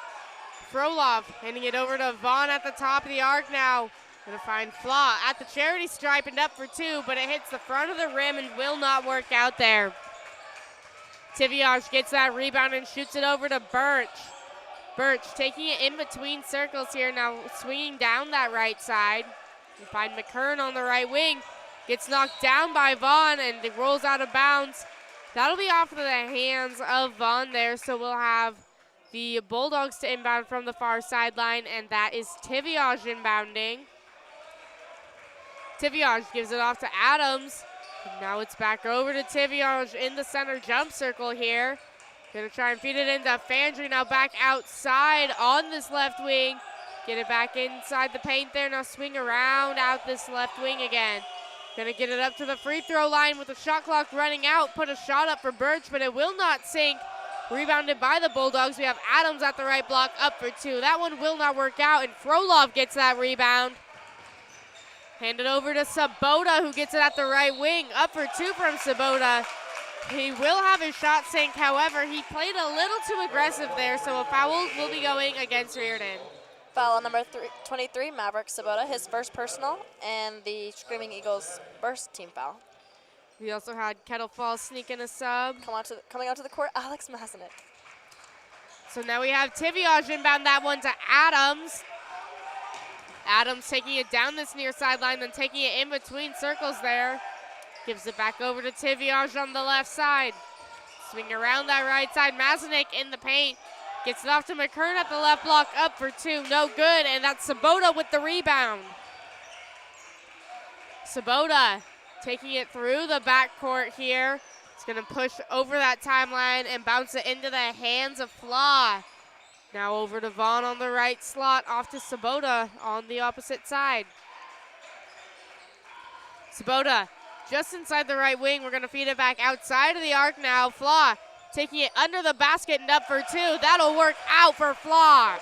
Frolov handing it over to Vaughn at the top of the arc now. Going to find Flaw at the charity stripe and up for two, but it hits the front of the rim and will not work out there. Tiviage gets that rebound and shoots it over to Birch. Birch taking it in between circles here, now swinging down that right side. You find McKern on the right wing. Gets knocked down by Vaughn and it rolls out of bounds. That'll be off of the hands of Vaughn there, so we'll have the Bulldogs to inbound from the far sideline, and that is Tiviage inbounding. Tiviage gives it off to Adams. And now it's back over to Tiviage in the center jump circle here. Gonna try and feed it into Fandry, now back outside on this left wing. Get it back inside the paint there, now swing around out this left wing again. Gonna get it up to the free throw line with the shot clock running out. Put a shot up for Birch, but it will not sink. Rebounded by the Bulldogs. We have Adams at the right block, up for two. That one will not work out, and Frolov gets that rebound. Hand it over to Sabota, who gets it at the right wing. Up for two from Sabota. He will have his shot sink, however, he played a little too aggressive there, so a foul will be going against Reardan. Foul on number 23, Maverick Sabota, his first personal, and the Screaming Eagles' first team foul. We also had Kettle Falls sneaking a sub. Coming out to the court, Alex Masinick. So now we have Tiviage inbound that one to Adams. Adams taking it down this near sideline, then taking it in between circles there. Gives it back over to Tiviage on the left side. Swing around that right side. Masinick in the paint. Gets it off to McKern at the left block. Up for two. No good. And that's Sabota with the rebound. Sabota taking it through the backcourt here. It's going to push over that timeline and bounce it into the hands of Flaw. Now over to Vaughn on the right slot. Off to Sabota on the opposite side. Sabota just inside the right wing. We're going to feed it back outside of the arc now. Flaw taking it under the basket and up for two. That'll work out for Flaw.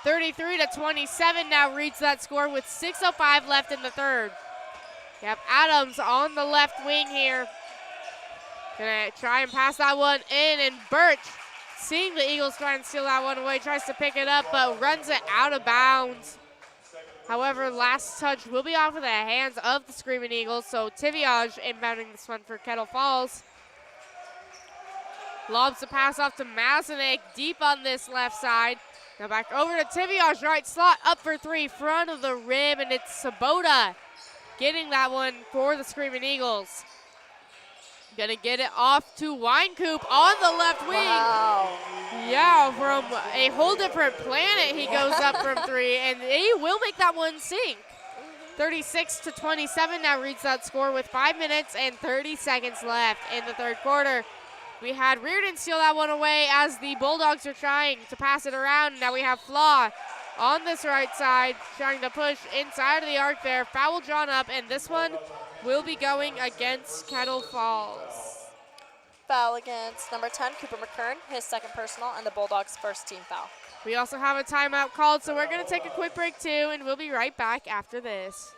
33-27 now reads that score with 6:05 left in the third. You have Adams on the left wing here. Gonna try and pass that one in, and Birch, seeing the Eagles try and steal that one away, tries to pick it up, but runs it out of bounds. However, last touch will be off of the hands of the Screaming Eagles, so Tiviage inbounding this one for Kettle Falls. Lobs the pass off to Masinick, deep on this left side. Now back over to Tiviage, right slot, up for three, front of the rim, and it's Sabota getting that one for the Screaming Eagles. Gonna get it off to Wine Coop on the left wing. Wow. Yeah, from a whole different planet he goes up from three, and he will make that one sink. 36-27 now reads that score with 5 minutes and 30 seconds left in the third quarter. We had Reardan steal that one away as the Bulldogs are trying to pass it around. Now we have Flaw on this right side, trying to push inside of the arc there. Foul drawn up, and this one will be going against Kettle Falls. Foul against number 10, Cooper McKern, his second personal, and the Bulldogs' first team foul. We also have a timeout called, so we're going to take a quick break too, and we'll be right back after this.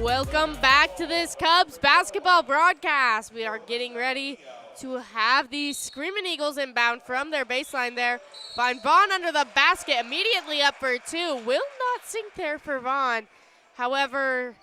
Welcome back to this Cubs basketball broadcast. We are getting ready to have the Screaming Eagles inbound from their baseline there. Find Vaughn under the basket, immediately up for two. Will not sink there for Vaughn. However,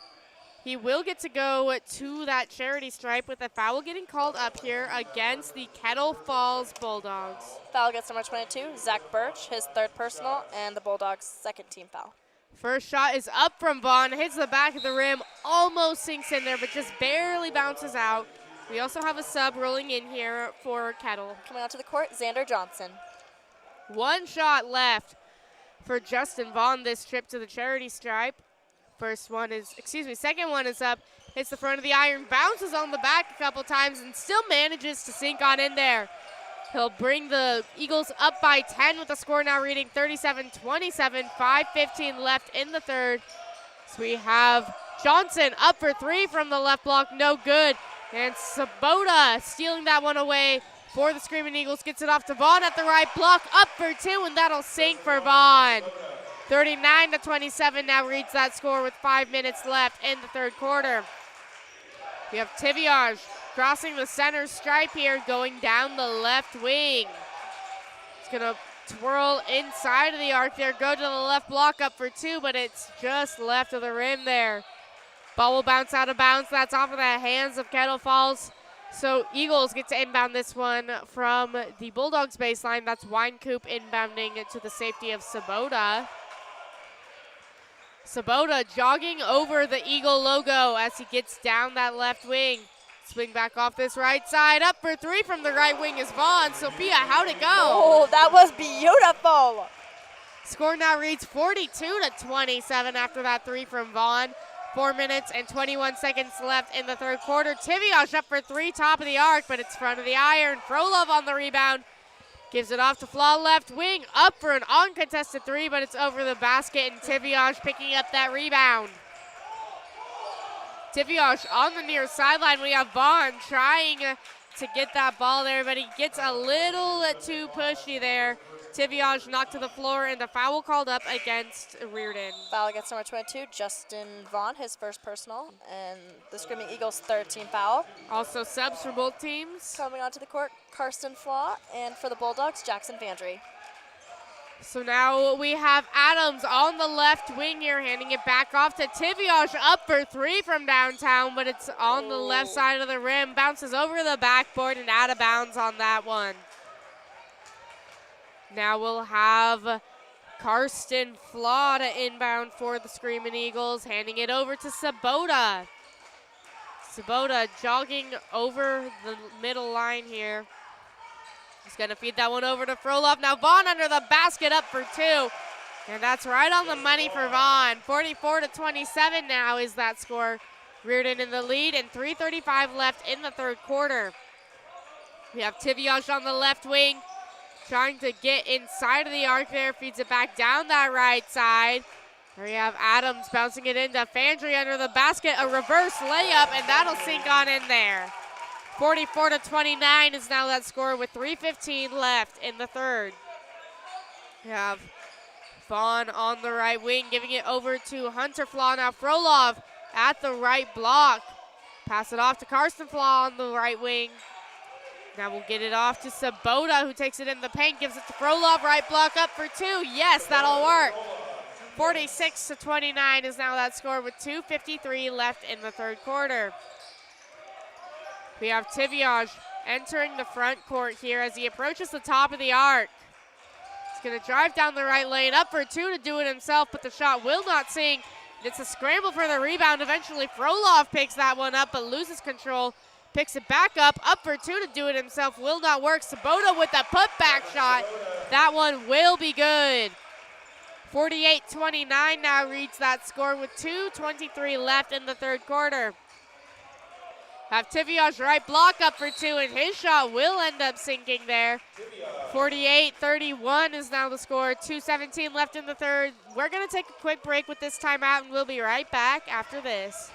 he will get to go to that charity stripe with a foul getting called up here against the Kettle Falls Bulldogs. Foul gets number 22, Zach Birch, his third personal, and the Bulldogs' second team foul. First shot is up from Vaughn, hits the back of the rim, almost sinks in there, but just barely bounces out. We also have a sub rolling in here for Kettle. Coming onto the court, Xander Johnson. One shot left for Justin Vaughn this trip to the charity stripe. Second one is up, hits the front of the iron, bounces on the back a couple times, and still manages to sink on in there. He'll bring the Eagles up by 10 with the score now reading 37-27, 5:15 left in the third. So we have Johnson up for three from the left block, no good. And Sabota stealing that one away for the Screaming Eagles, gets it off to Vaughn at the right block, up for two, and that'll sink for Vaughn. 39-27 now reads that score with 5 minutes left in the third quarter. We have Tiviage crossing the center stripe here, going down the left wing. He's gonna twirl inside of the arc there, go to the left block, up for two, but it's just left of the rim there. Ball will bounce out of bounds. That's off of the hands of Kettle Falls. So Eagles get to inbound this one from the Bulldogs baseline. That's Winecoop inbounding to the safety of Sabota. Sabota jogging over the Eagle logo as he gets down that left wing. Swing back off this right side. Up for three from the right wing is Vaughn. Sophia, how'd it go? Oh, that was beautiful. Score now reads 42-27 after that three from Vaughn. 4 minutes and 21 seconds left in the third quarter. Tiviage up for three, top of the arc, but it's front of the iron. Frolov on the rebound. Gives it off to Flaw left wing. Up for an uncontested three, but it's over the basket, and Tiviage picking up that rebound. Tiviage on the near sideline. We have Vaughn trying to get that ball there, but he gets a little too pushy there. Tiviage knocked to the floor, and the foul called up against Reardan. Foul against number 22, Justin Vaughn, his first personal, and the Screaming Eagles' third team foul. Also subs for both teams. Coming onto the court, Karsten Flaw, and for the Bulldogs, Jackson Vandry. So now we have Adams on the left wing here, handing it back off to Tiviage, up for three from downtown, but it's on the left side of the rim. Bounces over the backboard and out of bounds on that one. Now we'll have Karsten Flaw to inbound for the Screaming Eagles, handing it over to Sabota. Sabota jogging over the middle line here. He's going to feed that one over to Frolov. Now Vaughn under the basket, up for two. And that's right on the money for Vaughn. 44-27 now is that score. Reardan in the lead, and 3:35 left in the third quarter. We have Tiviage on the left wing, trying to get inside of the arc there, feeds it back down that right side. There you have Adams bouncing it into Fandry under the basket, a reverse layup, and that'll sink on in there. 44-29 is now that score with 3:15 left in the third. We have Vaughn on the right wing, giving it over to Hunter Flaw. Now Frolov at the right block. Pass it off to Karsten Flaw on the right wing. Now we'll get it off to Sabota, who takes it in the paint, gives it to Frolov, right block, up for two. Yes, that'll work. 46-29 is now that score with 2:53 left in the third quarter. We have Tiviage entering the front court here as he approaches the top of the arc. He's gonna drive down the right lane, up for two to do it himself, but the shot will not sink. It's a scramble for the rebound. Eventually Frolov picks that one up, but loses control. Picks it back up for two to do it himself. Will not work. Sabota with the putback shot. That one will be good. 48-29 now reads that score with 2:23 left in the third quarter. Have Tiviage right block, up for two, and his shot will end up sinking there. 48-31 is now the score. 2:17 left in the third. We're going to take a quick break with this timeout, and we'll be right back after this.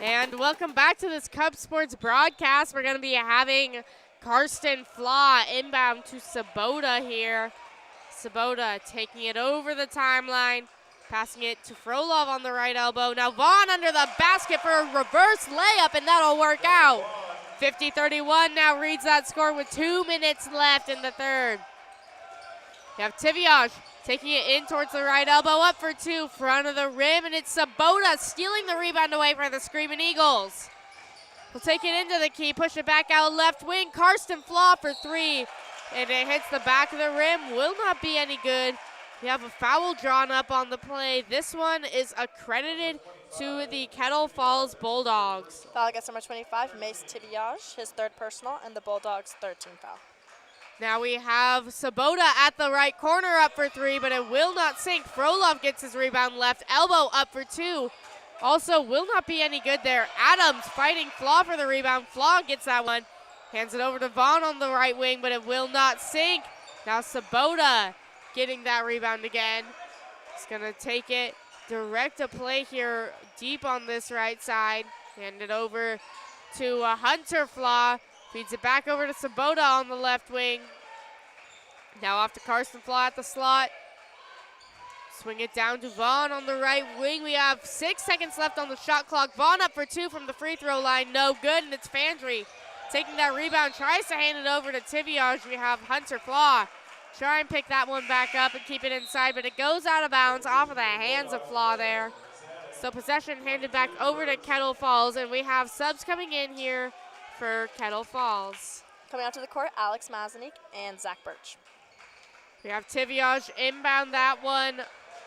And welcome back to this Cub Sports broadcast. We're going to be having Karsten Flaw inbound to Sabota here. Sabota taking it over the timeline, passing it to Frolov on the right elbow. Now Vaughn under the basket for a reverse layup, and that'll work out. 50-31 now reads that score with 2 minutes left in the third. You have Tiviage taking it in towards the right elbow, up for two, front of the rim, and it's Sabota stealing the rebound away for the Screaming Eagles. We'll take it into the key, push it back out left wing. Karsten Flaw for three, and it hits the back of the rim. Will not be any good. We have a foul drawn up on the play. This one is accredited to the Kettle Falls Bulldogs. Foul against number 25, Mace Tiviage, his third personal, and the Bulldogs' 13th foul. Now we have Sabota at the right corner up for three, but it will not sink. Frolov gets his rebound left elbow up for two. Also will not be any good there. Adams fighting Flaw for the rebound. Flaw gets that one. Hands it over to Vaughn on the right wing, but it will not sink. Now Sabota getting that rebound again. He's gonna take it, direct a play here deep on this right side. Hand it over to Hunter Flaw. Feeds it back over to Sabota on the left wing. Now off to Karsten Flaw at the slot. Swing it down to Vaughn on the right wing. We have 6 seconds left on the shot clock. Vaughn up for two from the free throw line. No good, and it's Fandry taking that rebound. Tries to hand it over to Tiviage. We have Hunter Flaw. Try and pick that one back up and keep it inside, but it goes out of bounds off of the hands of Flaw there. So possession handed back over to Kettle Falls, and we have subs coming in here for Kettle Falls. Coming out to the court, Alex Mazanik and Zach Birch. We have Tiviage inbound that one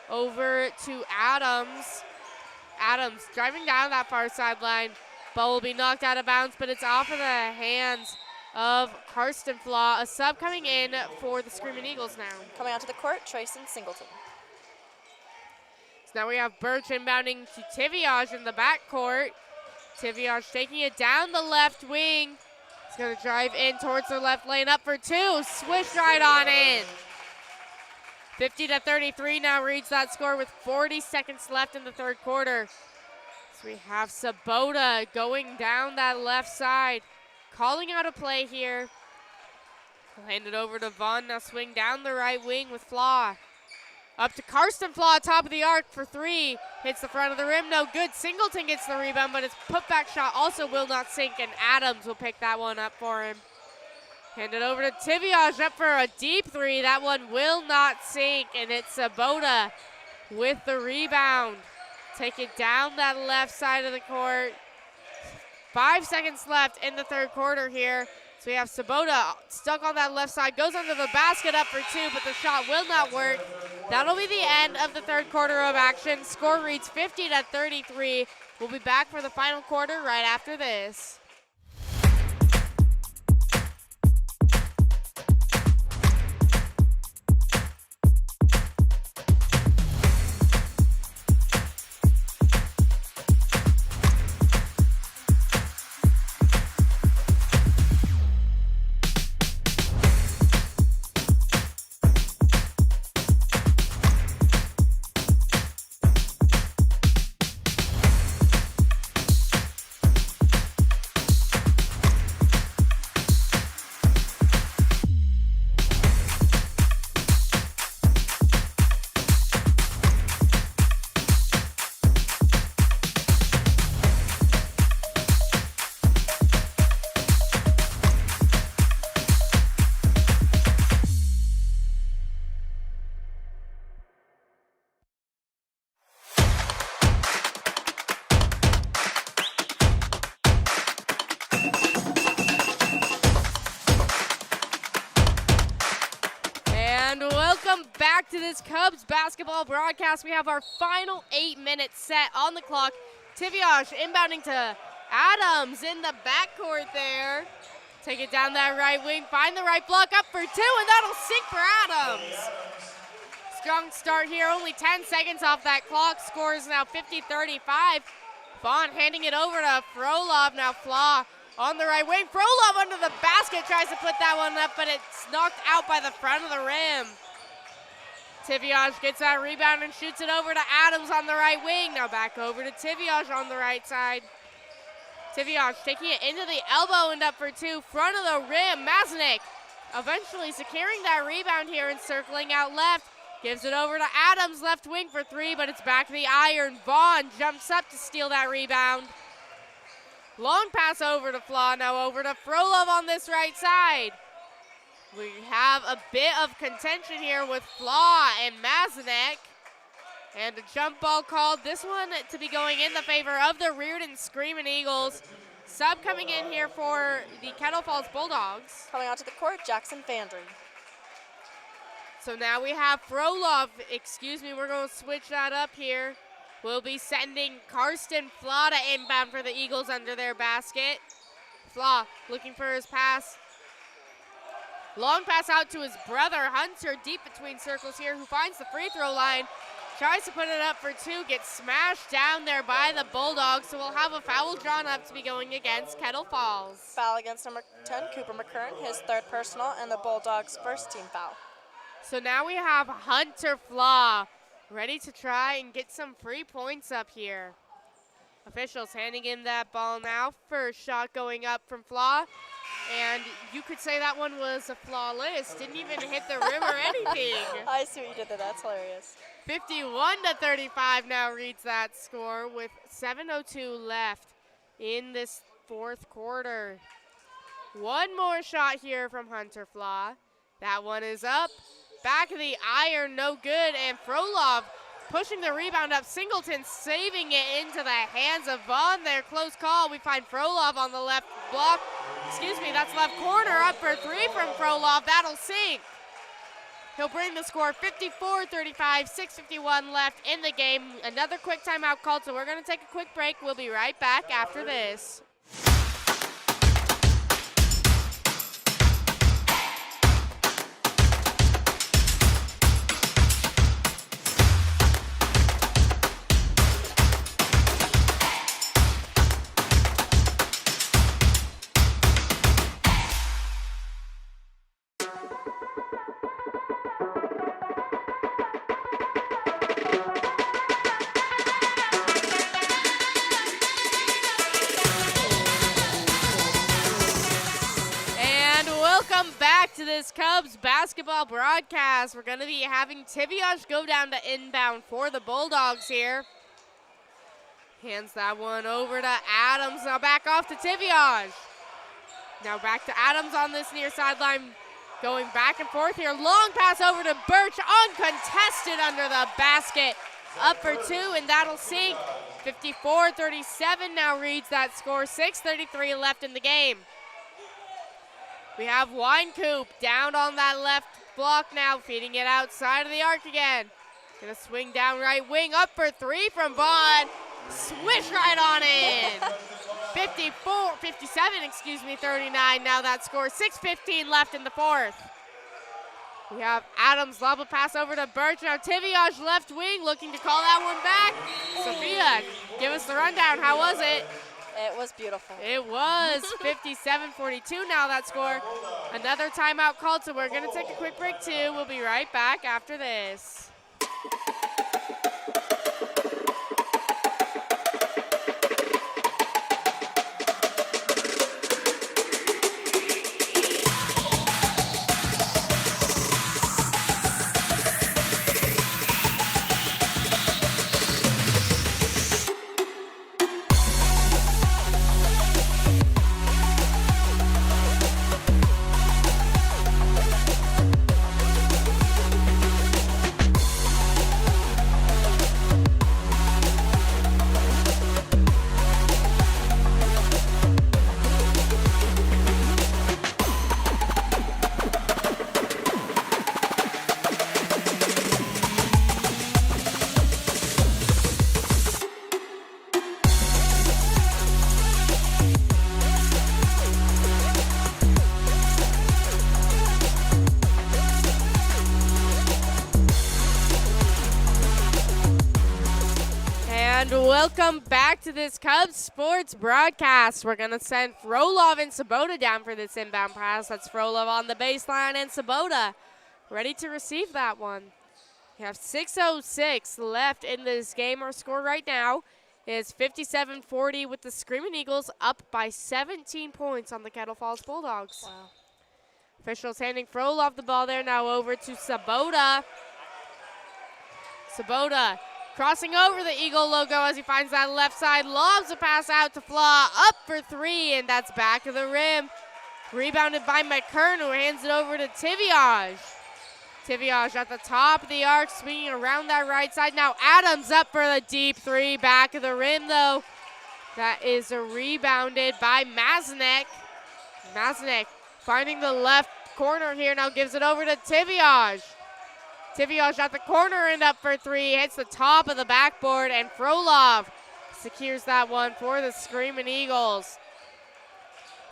over to Adams. Adams driving down that far sideline. Ball will be knocked out of bounds, but it's off of the hands of Karsten Flaw. A sub coming in for the Screaming Eagles now. Coming out to the court, Trayson Singleton. So now we have Birch inbounding to Tiviage in the backcourt. Tiviage taking it down the left wing. He's going to drive in towards the left lane, up for two. Swish right on in. 50-33 now reads that score with 40 seconds left in the third quarter. So we have Sabota going down that left side, calling out a play here. He'll hand it over to Vaughn, now swing down the right wing with Flaw. Up to Karsten Flaw, top of the arc for three. Hits the front of the rim, no good. Singleton gets the rebound, but his putback shot also will not sink, and Adams will pick that one up for him. Hand it over to Tiviage, up for a deep three. That one will not sink, and it's Sabota with the rebound. Take it down that left side of the court. 5 seconds left in the third quarter here. So we have Sabota stuck on that left side, goes under the basket, up for two, but the shot will not work. That'll be the end of the third quarter of action. Score reads 50-33. We'll be back for the final quarter right after this. Back to this Cubs basketball broadcast. We have our final 8 minutes set on the clock. Tiviage inbounding to Adams in the backcourt there. Take it down that right wing, find the right block, up for two, and that'll sink for Adams. Strong start here, only 10 seconds off that clock. Score is now 50-35. Vaughn handing it over to Frolov. Now Flaw on the right wing. Frolov under the basket, tries to put that one up, but it's knocked out by the front of the rim. Tiviage gets that rebound and shoots it over to Adams on the right wing. Now back over to Tiviage on the right side. Tiviash taking it into the elbow and up for two. Front of the rim, Mazenik eventually securing that rebound here and circling out left. Gives it over to Adams, left wing for three, but it's back to the iron. Vaughn jumps up to steal that rebound. Long pass over to Flaw, now over to Frolov on this right side. We have a bit of contention here with Flaw and Mazenik. And a jump ball called. This one to be going in the favor of the Reardan Screamin' Eagles. Sub coming in here for the Kettle Falls Bulldogs. Coming out to the court, Jackson Fandry. So now we have Frolov. Excuse me, we're going to switch that up here. We'll be sending Karsten Flaw to inbound for the Eagles under their basket. Flaw looking for his pass. Long pass out to his brother, Hunter, deep between circles here, who finds the free throw line. Tries to put it up for two, gets smashed down there by the Bulldogs, so we'll have a foul drawn up to be going against Kettle Falls. Foul against number 10, Cooper McCurran, his third personal, and the Bulldogs' first team foul. So now we have Hunter Flaw ready to try and get some free points up here. Officials handing in that ball now. First shot going up from Flaw. And you could say that one was a flawless. Didn't even hit the rim or anything. I see what you did there. That's hilarious. 51-35 now reads that score with 7:02 left in this fourth quarter. One more shot here from Hunter Flaw. That one is up. Back of the iron, no good. And Frolov pushing the rebound up. Singleton saving it into the hands of Vaughn there. Close call. We find Frolov on the left block. Excuse me, that's left corner. Up for three from Frolov. That'll sink. He'll bring the score 54-35, 6:51 left in the game. Another quick timeout called, so we're going to take a quick break. We'll be right back after this. To this Cubs basketball broadcast. We're going to be having Tiviash go down to inbound for the Bulldogs here. Hands that one over to Adams. Now back off to Tiviash. Now back to Adams on this near sideline. Going back and forth here. Long pass over to Birch. Uncontested under the basket. Up for two, and that'll sink. 54-37 now reads that score. 6:33 left in the game. We have Winecoop down on that left block now, feeding it outside of the arc again. Gonna swing down right wing, up for three from Vaughn. Swish right on in. 39 now that score. 6:15 left in the fourth. We have Adams lob a pass over to Birch. Now Tiviash left wing looking to call that one back. Sophia, give us the rundown. How was it? It was beautiful. It was 57-42 now that score. Another timeout called, so we're going to take a quick break too. We'll be right back after this. Welcome back to this Cubs sports broadcast. We're going to send Frolov and Sabota down for this inbound pass. That's Frolov on the baseline and Sabota ready to receive that one. We have 6:06 left in this game. Our score right now is 57-40 with the Screaming Eagles up by 17 points on the Kettle Falls Bulldogs. Wow. Officials handing Frolov the ball there, now over to Sabota. Sabota crossing over the Eagle logo as he finds that left side, lobs a pass out to Flaw, up for three, and that's back of the rim. Rebounded by McKern, who hands it over to Tiviage. Tiviage at the top of the arc, swinging around that right side. Now Adams up for the deep three, back of the rim though. That is rebounded by Mazanek. Mazanek finding the left corner here, now gives it over to Tiviage. Tiviage at the corner and up for three, hits the top of the backboard, and Frolov secures that one for the Screaming Eagles.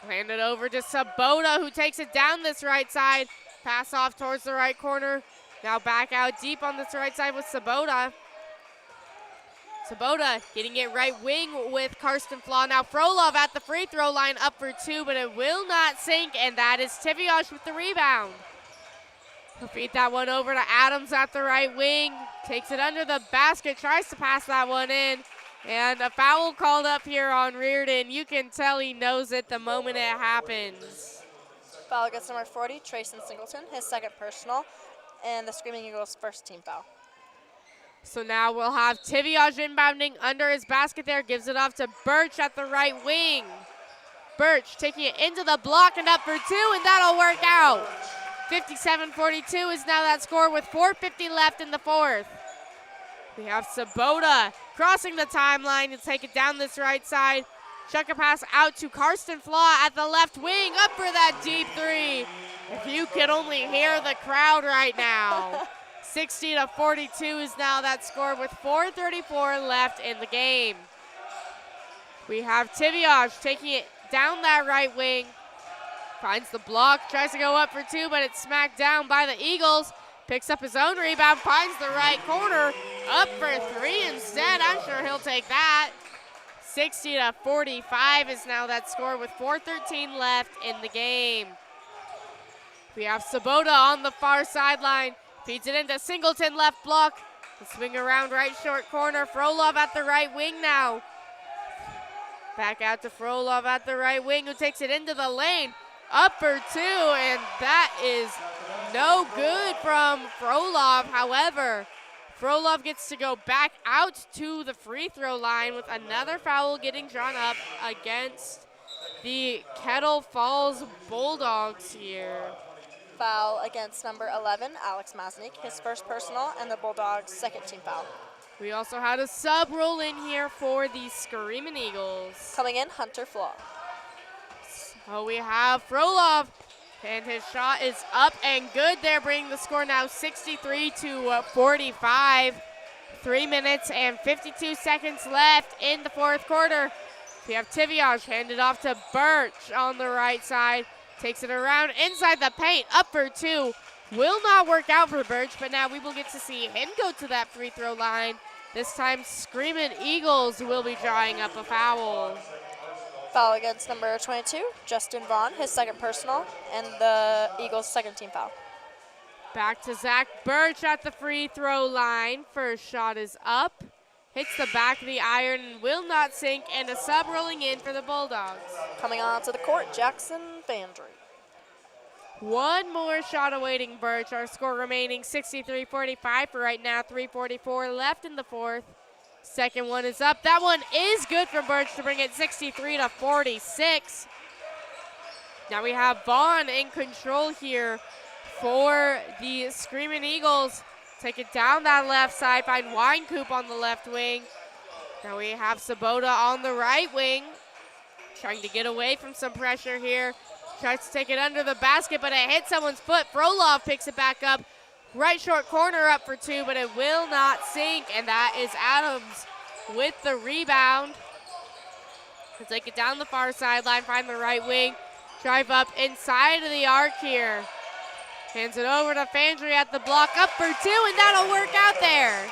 Hand it over to Sabota, who takes it down this right side. Pass off towards the right corner. Now back out deep on this right side with Sabota. Sabota getting it right wing with Karsten Flaw. Now Frolov at the free throw line, up for two, but it will not sink, and that is Tiviage with the rebound. He'll feed that one over to Adams at the right wing. Takes it under the basket, tries to pass that one in. And a foul called up here on Reardan. You can tell he knows it the moment it happens. Foul against number 40, Trayson Singleton, his second personal, and the Screaming Eagles' first team foul. So now we'll have Tiviage inbounding under his basket there. Gives it off to Birch at the right wing. Birch taking it into the block and up for two, and that'll work out. 57-42 is now that score with 4:50 left in the fourth. We have Sabota crossing the timeline to take it down this right side. Chuck a pass out to Karsten Flaw at the left wing, up for that deep three. If you could only hear the crowd right now. 60-42 is now that score with 4:34 left in the game. We have Tiviage taking it down that right wing. Finds the block, tries to go up for two, but it's smacked down by the Eagles. Picks up his own rebound, finds the right corner, up for three instead. I'm sure he'll take that. 60-45 is now that score with 4:13 left in the game. We have Sabota on the far sideline. Feeds it into Singleton, left block. The swing around right short corner. Frolov at the right wing now. Back out to Frolov at the right wing, who takes it into the lane. Up for two, and that is no good from Frolov. However, Frolov gets to go back out to the free throw line with another foul getting drawn up against the Kettle Falls Bulldogs here. Foul against number 11, Alex Masnik, his first personal, and the Bulldogs' second team foul. We also had a sub roll in here for the Screaming Eagles. Coming in, Hunter Flaw. So we have Frolov, and his shot is up and good there, bringing the score now 63-45. 3 minutes and 52 seconds left in the fourth quarter. We have Tiviage handed off to Birch on the right side. Takes it around inside the paint, up for two. Will not work out for Birch, but now we will get to see him go to that free throw line. This time, Screaming Eagles will be drawing up a foul. Foul against number 22, Justin Vaughn, his second personal, and the Eagles' second team foul. Back to Zach Birch at the free throw line. First shot is up. Hits the back of the iron and will not sink, and a sub rolling in for the Bulldogs. Coming on to the court, Jackson Vandry. One more shot awaiting Birch. Our score remaining 63-45 for right now. 3:44 left in the fourth. Second one is up. That one is good for Birch to bring it 63-46. Now we have Vaughn in control here for the Screaming Eagles. Take it down that left side, find Winecoop on the left wing. Now we have Sabota on the right wing, trying to get away from some pressure here. Tries to take it under the basket, but it hits someone's foot. Frolov picks it back up. Right short corner, up for two, but it will not sink, and that is Adams with the rebound. He'll take it down the far sideline, find the right wing, drive up inside of the arc here. Hands it over to Fandry at the block, up for two, and that'll work out there.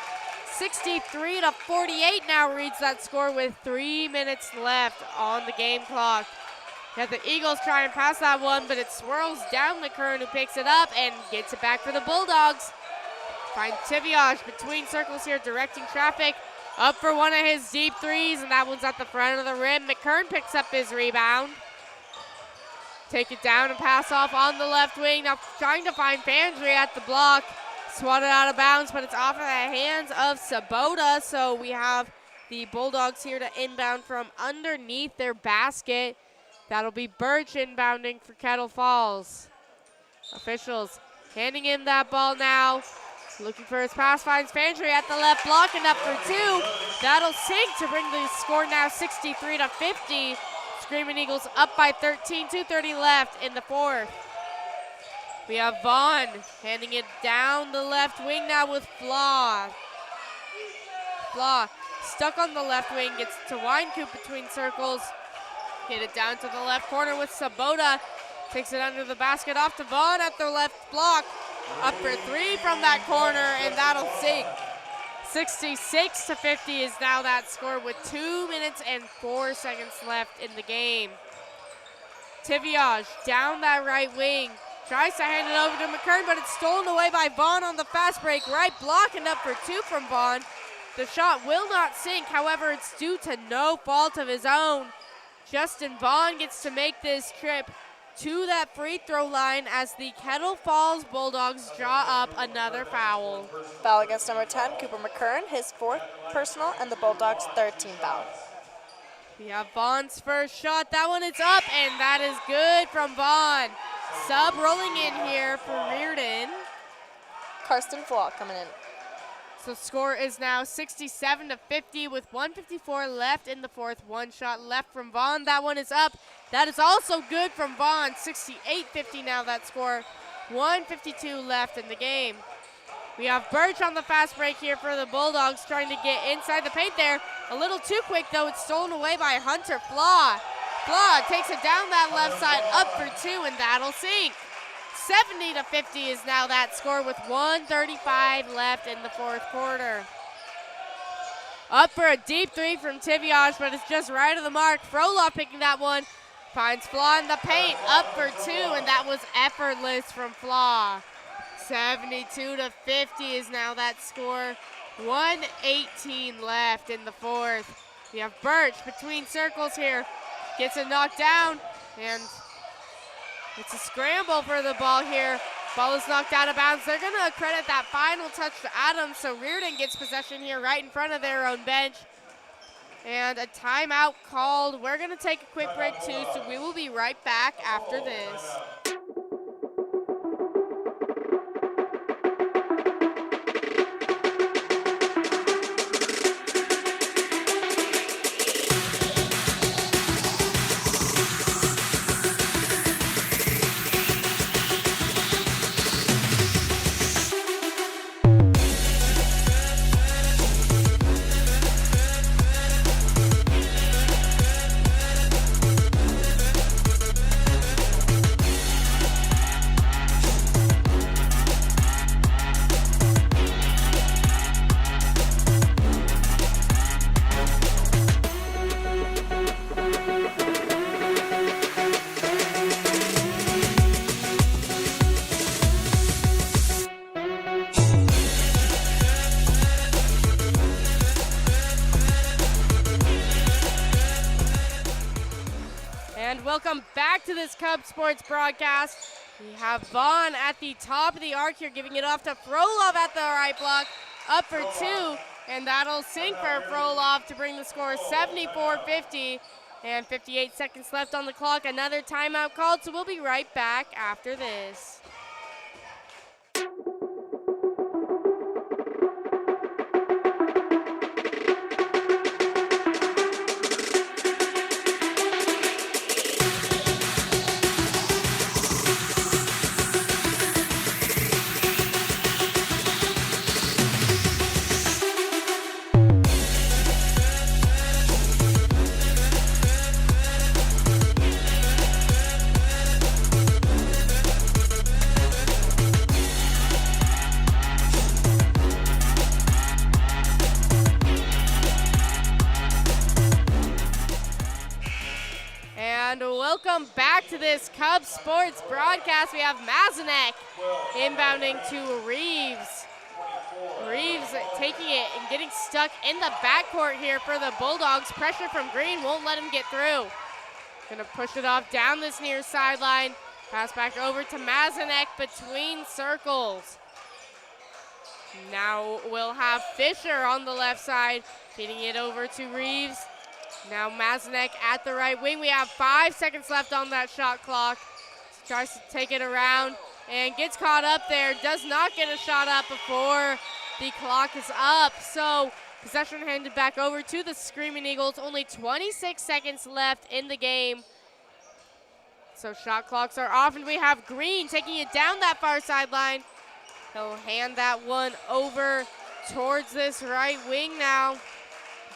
63-48 now reads that score with 3 minutes left on the game clock. Have the Eagles try and pass that one, but it swirls down McKern, who picks it up and gets it back for the Bulldogs. Find Tiviage between circles here, directing traffic. Up for one of his deep threes, and that one's at the front of the rim. McKern picks up his rebound. Take it down and pass off on the left wing. Now trying to find Fandry at the block. Swatted out of bounds, but it's off of the hands of Sabota. So we have the Bulldogs here to inbound from underneath their basket. That'll be Birch inbounding for Kettle Falls. Officials handing him that ball now. Looking for his pass, finds Fandry at the left block and up for two. That'll sink to bring the score now 63-50. Screaming Eagles up by 13, 2:30 left in the fourth. We have Vaughn handing it down the left wing now with Flaw. Flaw stuck on the left wing, gets to Winecoop between circles. Hit it down to the left corner with Sabota. Takes it under the basket off to Vaughn at the left block. Up for three from that corner, and that'll sink. 66-50 is now that score with 2 minutes and 4 seconds left in the game. Tiviage down that right wing. Tries to hand it over to McKern, but it's stolen away by Vaughn on the fast break. Right block and up for two from Vaughn. The shot will not sink, however, it's due to no fault of his own. Justin Vaughn gets to make this trip to that free throw line as the Kettle Falls Bulldogs draw up another foul. Foul against number 10, Cooper McKern, his 4th personal, and the Bulldogs' 13th foul. We have Vaughn's first shot. That one is up, and that is good from Vaughn. Sub rolling in here for Reardan. Karsten Flaw coming in. So score is now 67-50 with 1:54 left in the fourth. One shot left from Vaughn. That one is up. That is also good from Vaughn. 68-50 now that score. 1:52 left in the game. We have Birch on the fast break here for the Bulldogs, trying to get inside the paint there. A little too quick, though. It's stolen away by Hunter Flaw. Flaw takes it down that left side, up for two, and that'll sink. 70-50 is now that score with 1:35 left in the fourth quarter. Up for a deep three from Tiviage, but it's just right of the mark. Frolov picking that one. Finds Flaw in the paint, up for two, and that was effortless from Flaw. 72-50 is now that score. 1:18 left in the fourth. We have Birch between circles here. Gets it knocked down, and it's a scramble for the ball here. Ball is knocked out of bounds. They're going to credit that final touch to Adams, so Reardan gets possession here right in front of their own bench. And a timeout called. We're going to take a quick break too, so we will be right back after this. Welcome back to this Cub Sports broadcast. We have Vaughn at the top of the arc here, giving it off to Frolov at the right block, up for two, and that'll sink for Frolov to bring the score 74-50, and 58 seconds left on the clock. Another timeout called, so we'll be right back after this. Welcome back to this Cubs Sports broadcast. We have Mazanek inbounding to Reeves. Reeves taking it and getting stuck in the backcourt here for the Bulldogs. Pressure from Green won't let him get through. Gonna push it off down this near sideline. Pass back over to Mazanek between circles. Now we'll have Fisher on the left side, feeding it over to Reeves. Now Mazanek at the right wing. We have 5 seconds left on that shot clock. Tries to take it around and gets caught up there. Does not get a shot up before the clock is up. So possession handed back over to the Screaming Eagles. Only 26 seconds left in the game. So shot clocks are off, and we have Green taking it down that far sideline. He'll hand that one over towards this right wing now.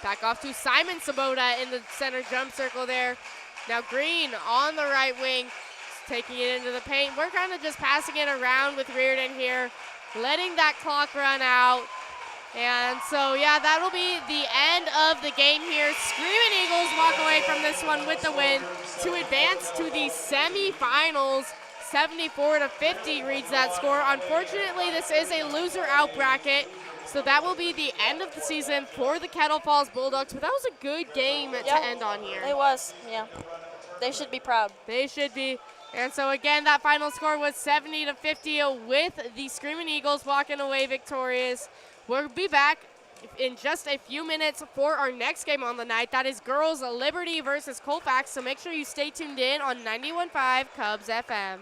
Back off to Simon Sabota in the center jump circle there. Now Green on the right wing, taking it into the paint. We're kind of just passing it around with Reardan here, letting that clock run out. And so, yeah, that'll be the end of the game here. Screaming Eagles walk away from this one with the win to advance to the semifinals. 74-50 reads that score. Unfortunately, this is a loser out bracket, so that will be the end of the season for the Kettle Falls Bulldogs. But that was a good game to end on here. It was, yeah. They should be proud. They should be. And so again, that final score was 70-50 with the Screaming Eagles walking away victorious. We'll be back in just a few minutes for our next game on the night. That is Girls Liberty versus Colfax. So make sure you stay tuned in on 91.5 Cubs FM.